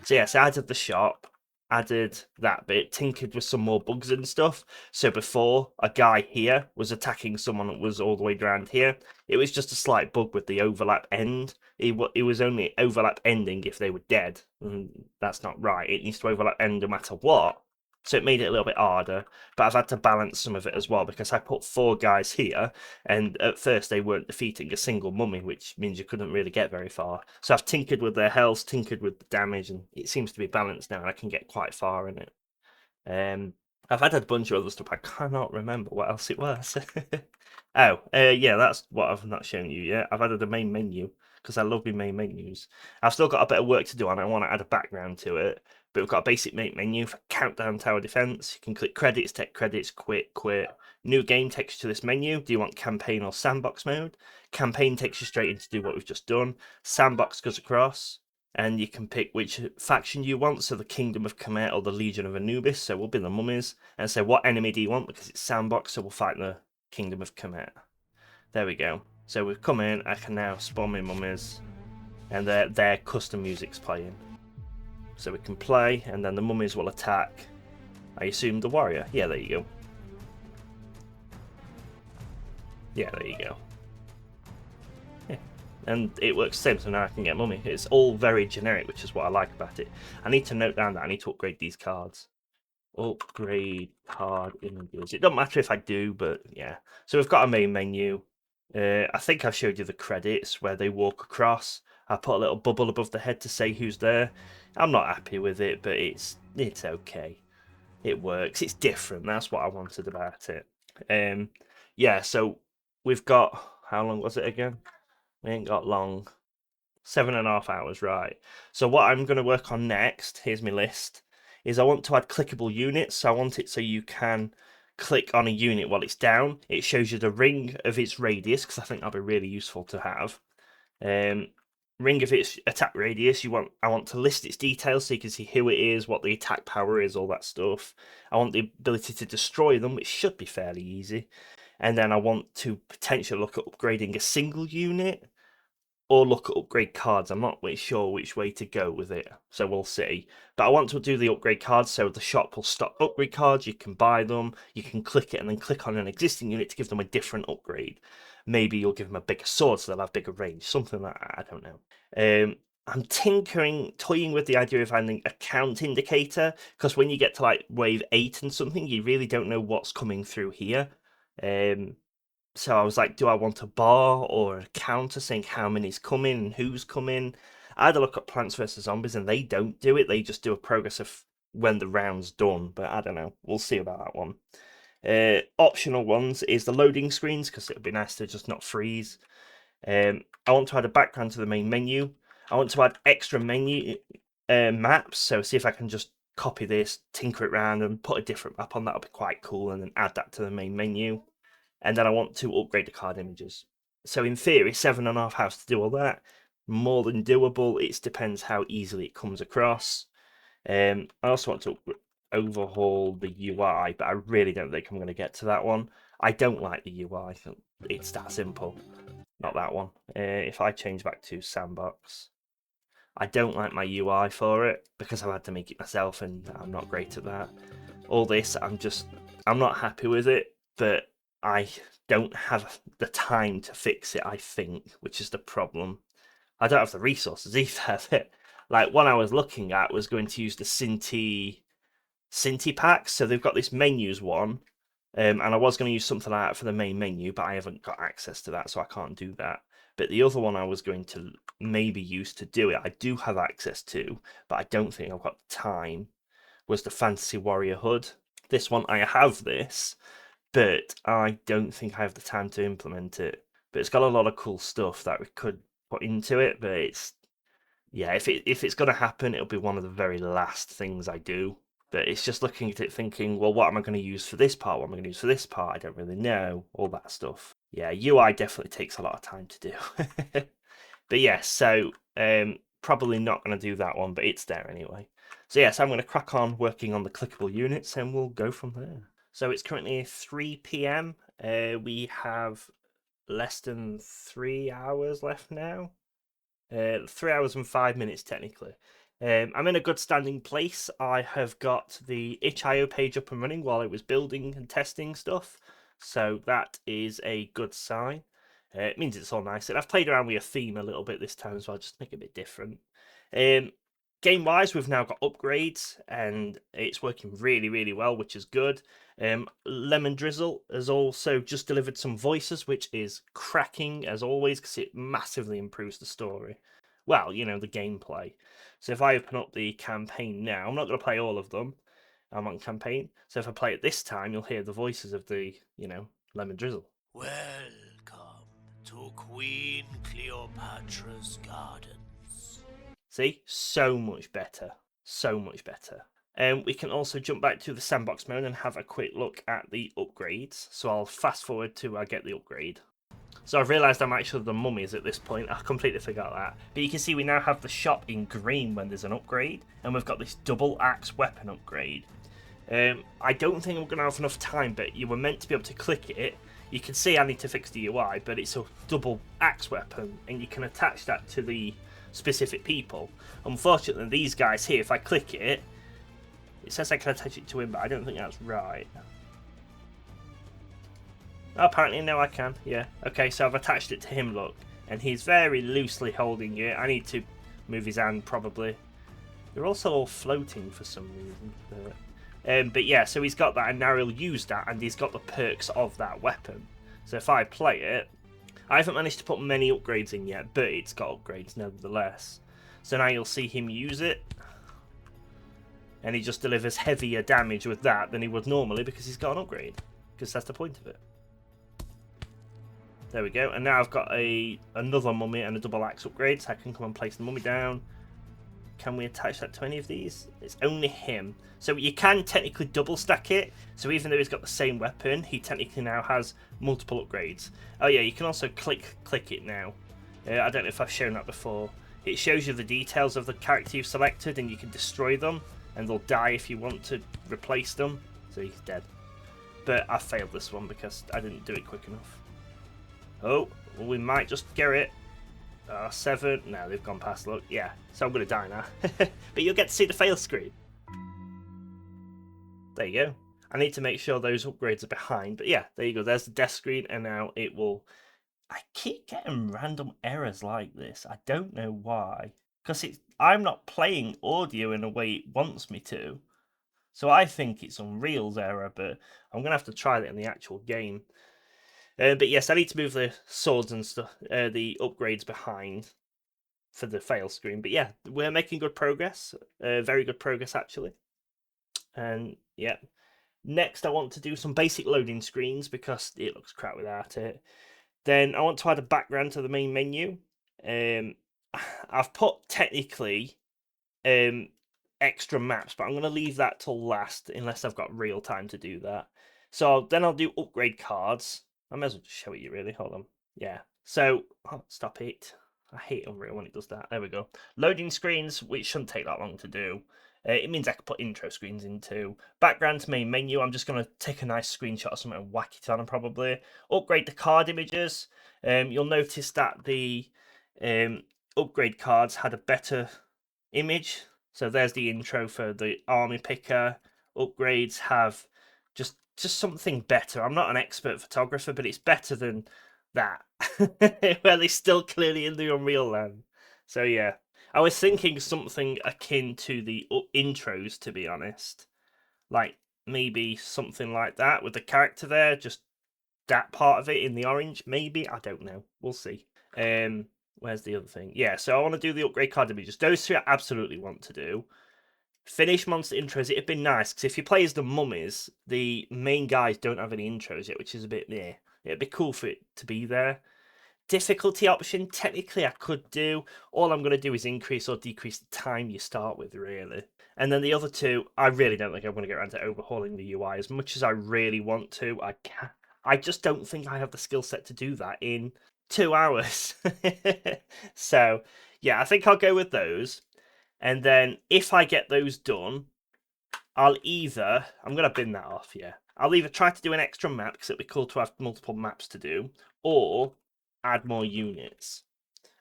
So yeah, so I added the shop, added that bit, tinkered with some more bugs and stuff. So before, a guy here was attacking someone that was all the way around here. It was just a slight bug with the overlap end. It was only overlap ending if they were dead. And that's not right. It needs to overlap end no matter what. So it made it a little bit harder, but I've had to balance some of it as well because I put 4 guys here, and at first they weren't defeating a single mummy, which means you couldn't really get very far. So I've tinkered with their health, tinkered with the damage, and it seems to be balanced now, and I can get quite far in it. I've added a bunch of other stuff. I cannot remember what else it was. Yeah, that's what I've not shown you yet. I've added a main menu because I love my main menus. I've still got a bit of work to do and I want to add a background to it. But we've got a basic main menu for countdown tower defense. You can click credits, take credits, quit. New game takes you to this menu. Do you want campaign or sandbox mode? Campaign takes you straight in to do what we've just done. Sandbox goes across, and you can pick which faction you want. So the Kingdom of Kemet or the Legion of Anubis. So we'll be the mummies. And say what enemy do you want because it's sandbox. So we'll fight the Kingdom of Kemet. There we go. So we've come in. I can now spawn my mummies, and their custom music's playing. So we can play, and then the mummies will attack. I assume the warrior. Yeah, there you go. Yeah, there you go. Yeah. And it works the same, so now I can get mummy. It's all very generic, which is what I like about it. I need to note down that I need to upgrade these cards. Upgrade card images. It doesn't matter if I do, but yeah. So we've got a main menu. I think I showed you the credits where they walk across. I put a little bubble above the head to say who's there. I'm not happy with it, but it's okay. It works. It's different. That's what I wanted about it. Yeah, so we've got, how long was it again? We ain't got long. 7.5 hours, right. So what I'm going to work on next, here's my list, is I want to add clickable units. So I want it so you can click on a unit while it's down. It shows you the ring of its radius, because I think that'll be really useful to have. Ring of its attack radius. I want to list its details so you can see who it is, what the attack power is, all that stuff. I want the ability to destroy them, which should be fairly easy. And then I want to potentially look at upgrading a single unit or look at upgrade cards. I'm not really sure which way to go with it, so we'll see. But I want to do the upgrade cards, so the shop will stock upgrade cards, you can buy them, you can click it and then click on an existing unit to give them a different upgrade. Maybe you'll give them a bigger sword so they'll have bigger range, something like that, I don't know. I'm toying with the idea of adding a count indicator, because when you get to like wave 8 and something, you really don't know what's coming through here. So I was like, do I want a bar or a counter saying how many's coming and who's coming? I had a look at Plants vs Zombies and they don't do it. They just do a progress of when the round's done. But I don't know. We'll see about that one. Optional ones is the loading screens, because it would be nice to just not freeze. I want to add a background to the main menu. I want to add extra menu maps. So see if I can just copy this, tinker it around and put a different map on. That'll be quite cool. And then add that to the main menu. And then I want to upgrade the card images. So in theory, 7.5 hours to do all that. More than doable. It depends how easily it comes across. I also want to overhaul the UI, but I really don't think I'm going to get to that one. I don't like the UI. It's that simple. Not that one. If I change back to Sandbox, I don't like my UI for it because I've had to make it myself and I'm not great at that. All this, I'm not happy with it, but I don't have the time to fix it, I think, which is the problem. I don't have the resources either. Like, one I was looking at was going to use the Cinti packs. So they've got this menus one, and I was going to use something like that for the main menu, but I haven't got access to that, so I can't do that. But the other one I was going to maybe use to do it, I do have access to, but I don't think I've got the time, was the Fantasy Warrior HUD. This one, I have this, but I don't think I have the time to implement it. But it's got a lot of cool stuff that we could put into it, but yeah, if it's going to happen, it'll be one of the very last things I do. But it's just looking at it thinking, well, what am I going to use for this part? What am I going to use for this part? I don't really know. All that stuff. Yeah, UI definitely takes a lot of time to do. But yeah, so probably not going to do that one, but it's there anyway. So yeah, so I'm going to crack on working on the clickable units and we'll go from there. So it's currently 3 p.m. We have less than 3 hours left now. 3 hours and 5 minutes technically. I'm in a good standing place. I have got the itch.io page up and running while I was building and testing stuff, so that is a good sign. It means it's all nice, and I've played around with a theme a little bit this time, so I'll just make it a bit different. Game-wise, we've now got upgrades, and it's working really, really well, which is good. Lemon Drizzle has also just delivered some voices, which is cracking, as always, because it massively improves the story. Well, you know, the gameplay. So if I open up the campaign now, I'm not going to play all of them. I'm on campaign. So if I play it this time, you'll hear the voices of the, Lemon Drizzle. Welcome to Queen Cleopatra's gardens. See? So much better. So much better. We can also jump back to the sandbox mode and have a quick look at the upgrades. So I'll fast forward to I get the upgrade. So I've realised I'm actually the mummies at this point. I completely forgot that. But you can see we now have the shop in green when there's an upgrade. And we've got this double axe weapon upgrade. I don't think we're going to have enough time, but you were meant to be able to click it. You can see I need to fix the UI, but it's a double axe weapon. And you can attach that to the specific people. Unfortunately, these guys here, if I click it, it says I can attach it to him, but I don't think that's right. Oh, apparently now I can. Yeah. Okay, so I've attached it to him, look. And he's very loosely holding it. I need to move his hand, probably. They're also all floating for some reason. But yeah, so he's got that, and now he'll use that, and he's got the perks of that weapon. So if I play it, I haven't managed to put many upgrades in yet, but it's got upgrades nevertheless. So now you'll see him use it, and he just delivers heavier damage with that than he would normally because he's got an upgrade, because that's the point of it. There we go, and now I've got another mummy and a double axe upgrade, so I can come and place the mummy down. Can we attach that to any of these? It's only him. So you can technically double stack it. So even though he's got the same weapon, he technically now has multiple upgrades. Oh yeah, you can also click it now. I don't know if I've shown that before. It shows you the details of the character you've selected, and you can destroy them, and they'll die if you want to replace them. So he's dead. But I failed this one because I didn't do it quick enough. Oh, well, we might just get it. 7. No, they've gone past. Look, yeah. So I'm going to die now. But you'll get to see the fail screen. There you go. I need to make sure those upgrades are behind. But yeah, there you go. There's the death screen, and now it will... I keep getting random errors like this. I don't know why. Because I'm not playing audio in a way it wants me to. So I think it's Unreal's error, but I'm going to have to try that in the actual game. But yes, I need to move the swords and stuff, the upgrades behind for the fail screen. But yeah, we're making good progress. Very good progress, actually. And yeah, next I want to do some basic loading screens because it looks crap without it. Then I want to add a background to the main menu. I've put technically extra maps, but I'm going to leave that till last unless I've got real time to do that. So then I'll do upgrade cards. I may as well just show it you, really. Hold on. Yeah. So, stop it. I hate Unreal when it does that. There we go. Loading screens, which shouldn't take that long to do. It means I can put intro screens into. Background to main menu, I'm just going to take a nice screenshot of something and whack it on probably. Upgrade the card images. You'll notice that the upgrade cards had a better image. So there's the intro for the army picker. Upgrades have just something better. I'm not an expert photographer, but it's better than that. Where they're still clearly in the Unreal land. So yeah, I was thinking something akin to the intros, to be honest. Like maybe something like that with the character there, just that part of it in the orange, maybe. I don't know. We'll see. Where's the other thing? Yeah, so I want to do the upgrade card images. Those three I absolutely want to do. Finish monster intros. It'd been nice because if you play as the mummies, the main guys don't have any intros yet, which is a bit It'd be cool for it to be there. Difficulty option, technically I could do. All I'm going to do is increase or decrease the time you start with, really. And then the other two, I really don't think I'm going to get around to overhauling the UI as much as I really want to. I just don't think I have the skill set to do that in 2 hours. So, yeah, I think I'll go with those. And then if I get those done, I'm going to bin that off, yeah. I'll either try to do an extra map, because it'd be cool to have multiple maps to do, or add more units.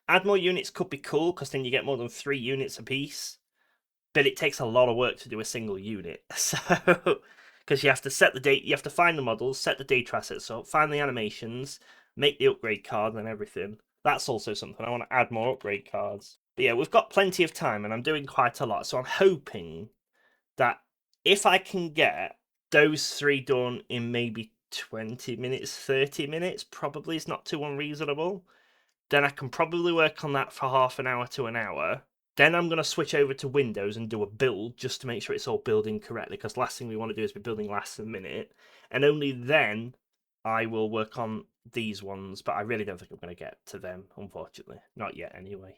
Add more units could be cool, because then you get more than 3 units a piece, but it takes a lot of work to do a single unit. So, because you have to set the date, you have to find the models, set the data assets up, find the animations, make the upgrade card and everything. That's also something. I want to add more upgrade cards. But yeah, we've got plenty of time and I'm doing quite a lot. So I'm hoping that if I can get those 3 done in maybe 20 minutes, 30 minutes, probably is not too unreasonable, then I can probably work on that for half an hour to an hour. Then I'm going to switch over to Windows and do a build just to make sure it's all building correctly, because last thing we want to do is be building last minute. And only then I will work on these ones, but I really don't think I'm going to get to them, unfortunately. Not yet, anyway.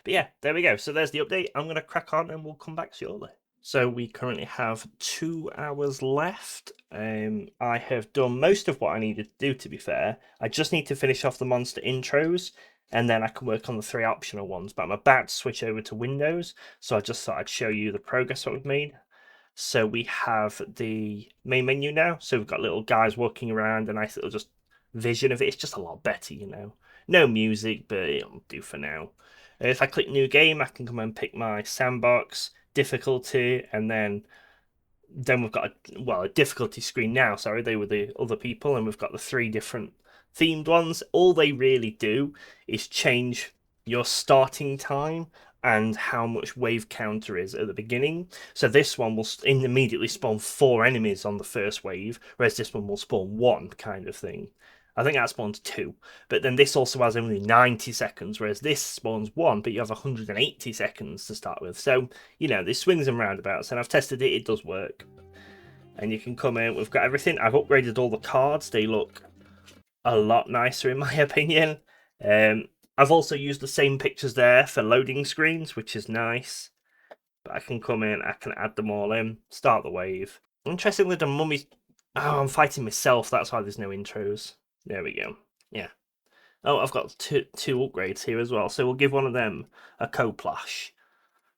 But yeah, there we go. So there's the update. I'm going to crack on and we'll come back shortly. So we currently have 2 hours left. I have done most of what I needed to do, to be fair. I just need to finish off the monster intros, and then I can work on the 3 optional ones. But I'm about to switch over to Windows, so I just thought I'd show you the progress that we've made. So we have the main menu now. So we've got little guys walking around, a nice little just vision of it. It's just a lot better, you know. No music, but it'll do for now. If I click new game, I can come and pick my sandbox, difficulty, and then then we've got a difficulty screen now. Sorry, they were the other people, and we've got the 3 different themed ones. All they really do is change your starting time and how much wave counter is at the beginning. So this one will immediately spawn 4 enemies on the first wave, whereas this one will spawn 1, kind of thing. I think that spawns 2, but then this also has only 90 seconds, whereas this spawns 1, but you have 180 seconds to start with. So, there's swings and roundabouts, and I've tested it, it does work. And you can come in, we've got everything. I've upgraded all the cards, they look a lot nicer in my opinion. I've also used the same pictures there for loading screens, which is nice. But I can come in, I can add them all in, start the wave. Interestingly, the mummies... Oh, I'm fighting myself, that's why there's no intros. There we go. Yeah. Oh, I've got two upgrades here as well, so we'll give one of them a Coplash.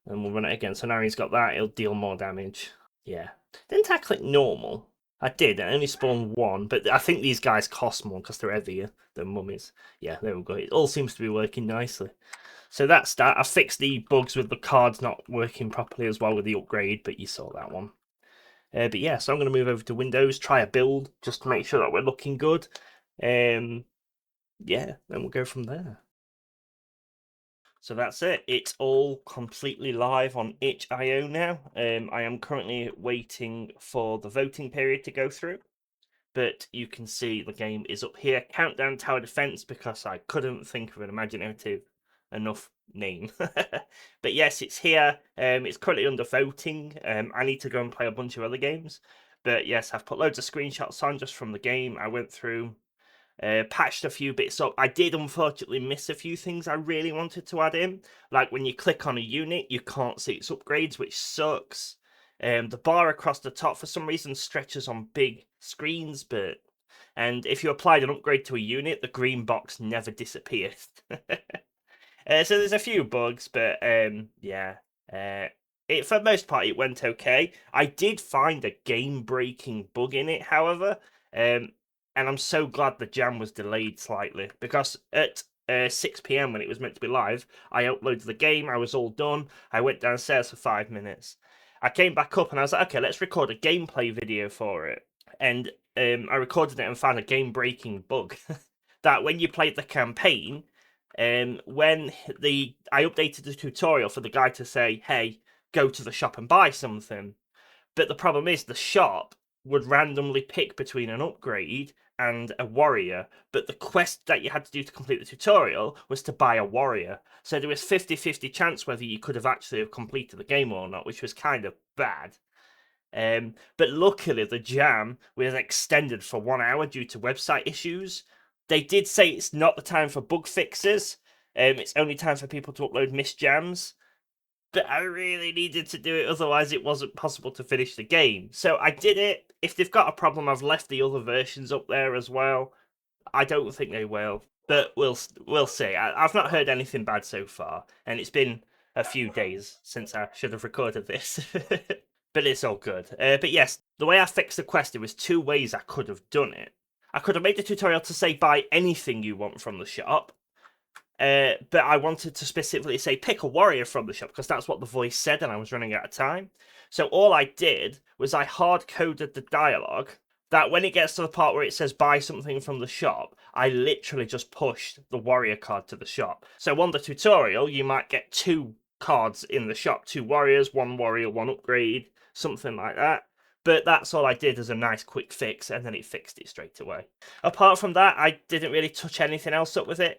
And we'll run it again. So now he's got that, it'll deal more damage. Yeah. Didn't I click normal? I did, I only spawned 1, but I think these guys cost more because they're heavier than mummies. Yeah, there we go. It all seems to be working nicely. So that's that. I fixed the bugs with the cards not working properly as well with the upgrade, but you saw that one. But yeah, so I'm going to move over to Windows, try a build, just to make sure that we're looking good. Yeah, then we'll go from there. So that's it. It's all completely live on itch.io now. I am currently waiting for the voting period to go through. But you can see the game is up here. Countdown Tower Defense, because I couldn't think of an imaginative enough name. But yes, it's here. It's currently under voting. I need to go and play a bunch of other games. But yes, I've put loads of screenshots on just from the game. I went through, patched a few bits up. I did unfortunately miss a few things I really wanted to add in. Like when you click on a unit, you can't see its upgrades, which sucks. The bar across the top for some reason stretches on big screens, and if you applied an upgrade to a unit, the green box never disappears. So there's a few bugs, but yeah. For the most part, it went okay. I did find a game-breaking bug in it, however, and I'm so glad the jam was delayed slightly, because at 6 p.m. when it was meant to be live, I uploaded the game, I was all done, I went downstairs for 5 minutes. I came back up and I was like, okay, let's record a gameplay video for it. And I recorded it and found a game-breaking bug that when you played the campaign, when I updated the tutorial for the guy to say, hey, go to the shop and buy something. But the problem is the shop would randomly pick between an upgrade and a warrior, but the quest that you had to do to complete the tutorial was to buy a warrior. So there was 50-50 chance whether you could have actually completed the game or not, which was kind of bad. But luckily the jam was extended for 1 hour due to website issues. They did say it's not the time for bug fixes. It's only time for people to upload missed jams. But I really needed to do it, otherwise it wasn't possible to finish the game. So I did it. If they've got a problem, I've left the other versions up there as well. I don't think they will, but we'll see. I've not heard anything bad so far, and it's been a few days since I should have recorded this. But it's all good. But yes, the way I fixed the quest, there was 2 ways I could have done it. I could have made the tutorial to say buy anything you want from the shop, but I wanted to specifically say pick a warrior from the shop, because that's what the voice said and I was running out of time. So all I did was I hard-coded the dialogue that when it gets to the part where it says buy something from the shop, I literally just pushed the warrior card to the shop. So on the tutorial, you might get 2 cards in the shop, 2 warriors, 1 warrior, 1 upgrade, something like that. But that's all I did as a nice quick fix, and then it fixed it straight away. Apart from that, I didn't really touch anything else up with it.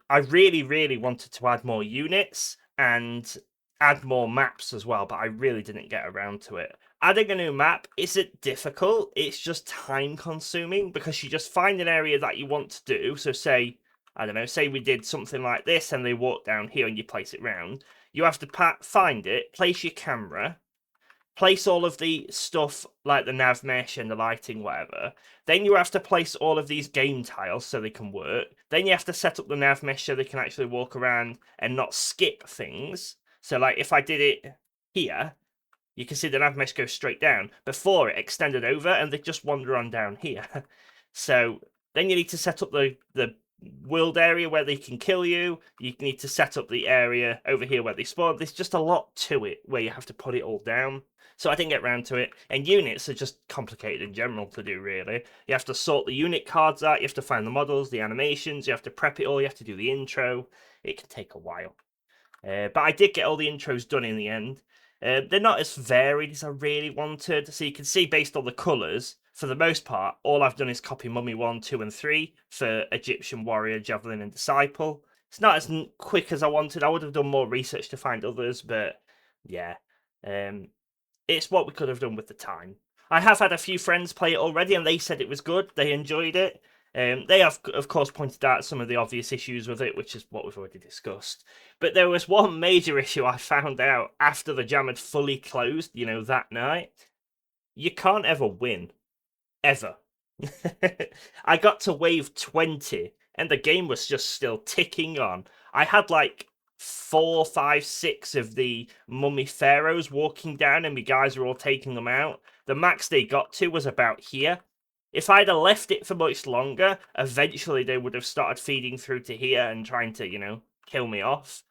I really wanted to add more units and add more maps as well, but I really didn't get around to it. Adding a new map isn't difficult, it's just time consuming, because you just find an area that you want to do. So say, I don't know, say we did something like this and they walk down here and you place it round. You have to find it, place your camera, place all of the stuff like the nav mesh and the lighting, whatever. Then you have to place all of these game tiles so they can work. Then you have to set up the nav mesh so they can actually walk around and not skip things. So like if I did it here, you can see the nav mesh goes straight down. Before it extended over and they just wander on down here. So then you need to set up the world area where they can kill you. You need to set up the area over here where they spawn. There's just a lot to it where you have to put it all down. So I didn't get around to it. And units are just complicated in general to do, really. You have to sort the unit cards out. You have to find the models, the animations. You have to prep it all. You have to do the intro. It can take a while. But I did get all the intros done in the end. They're not as varied as I really wanted. So you can see based on the colours, for the most part, all I've done is copy Mummy 1, 2, and 3 for Egyptian Warrior, Javelin, and Disciple. It's not as quick as I wanted. I would have done more research to find others, but yeah. It's what we could have done with the time. I have had a few friends play it already, and they said it was good. They enjoyed it. They have, of course, pointed out some of the obvious issues with it, which is what we've already discussed. But there was one major issue I found out after the jam had fully closed, that night. You can't ever win. Ever. I got to wave 20, and the game was just still ticking on. I had like 4, 5, 6 of the mummy pharaohs walking down, and my guys were all taking them out. The max they got to was about here. If I'd have left it for much longer, eventually they would have started feeding through to here and trying to, kill me off.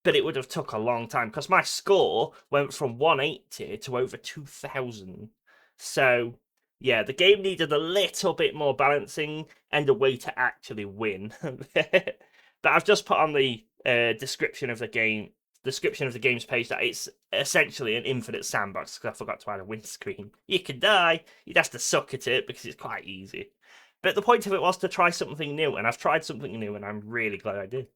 But it would have took a long time because my score went from 180 to over 2,000. So yeah, the game needed a little bit more balancing and a way to actually win. But I've just put on the description of the game's page that it's essentially an infinite sandbox because I forgot to add a windscreen. You could die, you'd have to suck at it because it's quite easy. But the point of it was to try something new, and I've tried something new, and I'm really glad I did.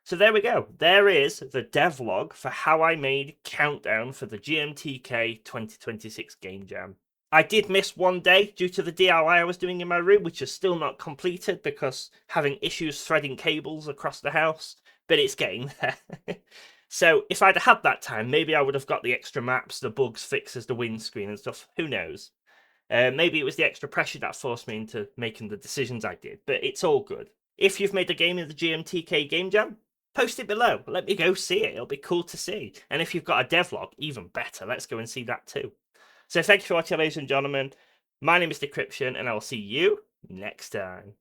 So there we go. There is the devlog for how I made Countdown for the GMTK 2026 Game Jam. I did miss one day due to the DIY I was doing in my room, which is still not completed because having issues threading cables across the house, but it's getting there. So if I'd had that time, maybe I would have got the extra maps, the bugs fixes, the windscreen and stuff. Who knows? Maybe it was the extra pressure that forced me into making the decisions I did, but it's all good. If you've made a game in the GMTK Game Jam, post it below. Let me go see it. It'll be cool to see. And if you've got a devlog, even better. Let's go and see that too. So thank you for watching, ladies and gentlemen. My name is Decryption, and I will see you next time.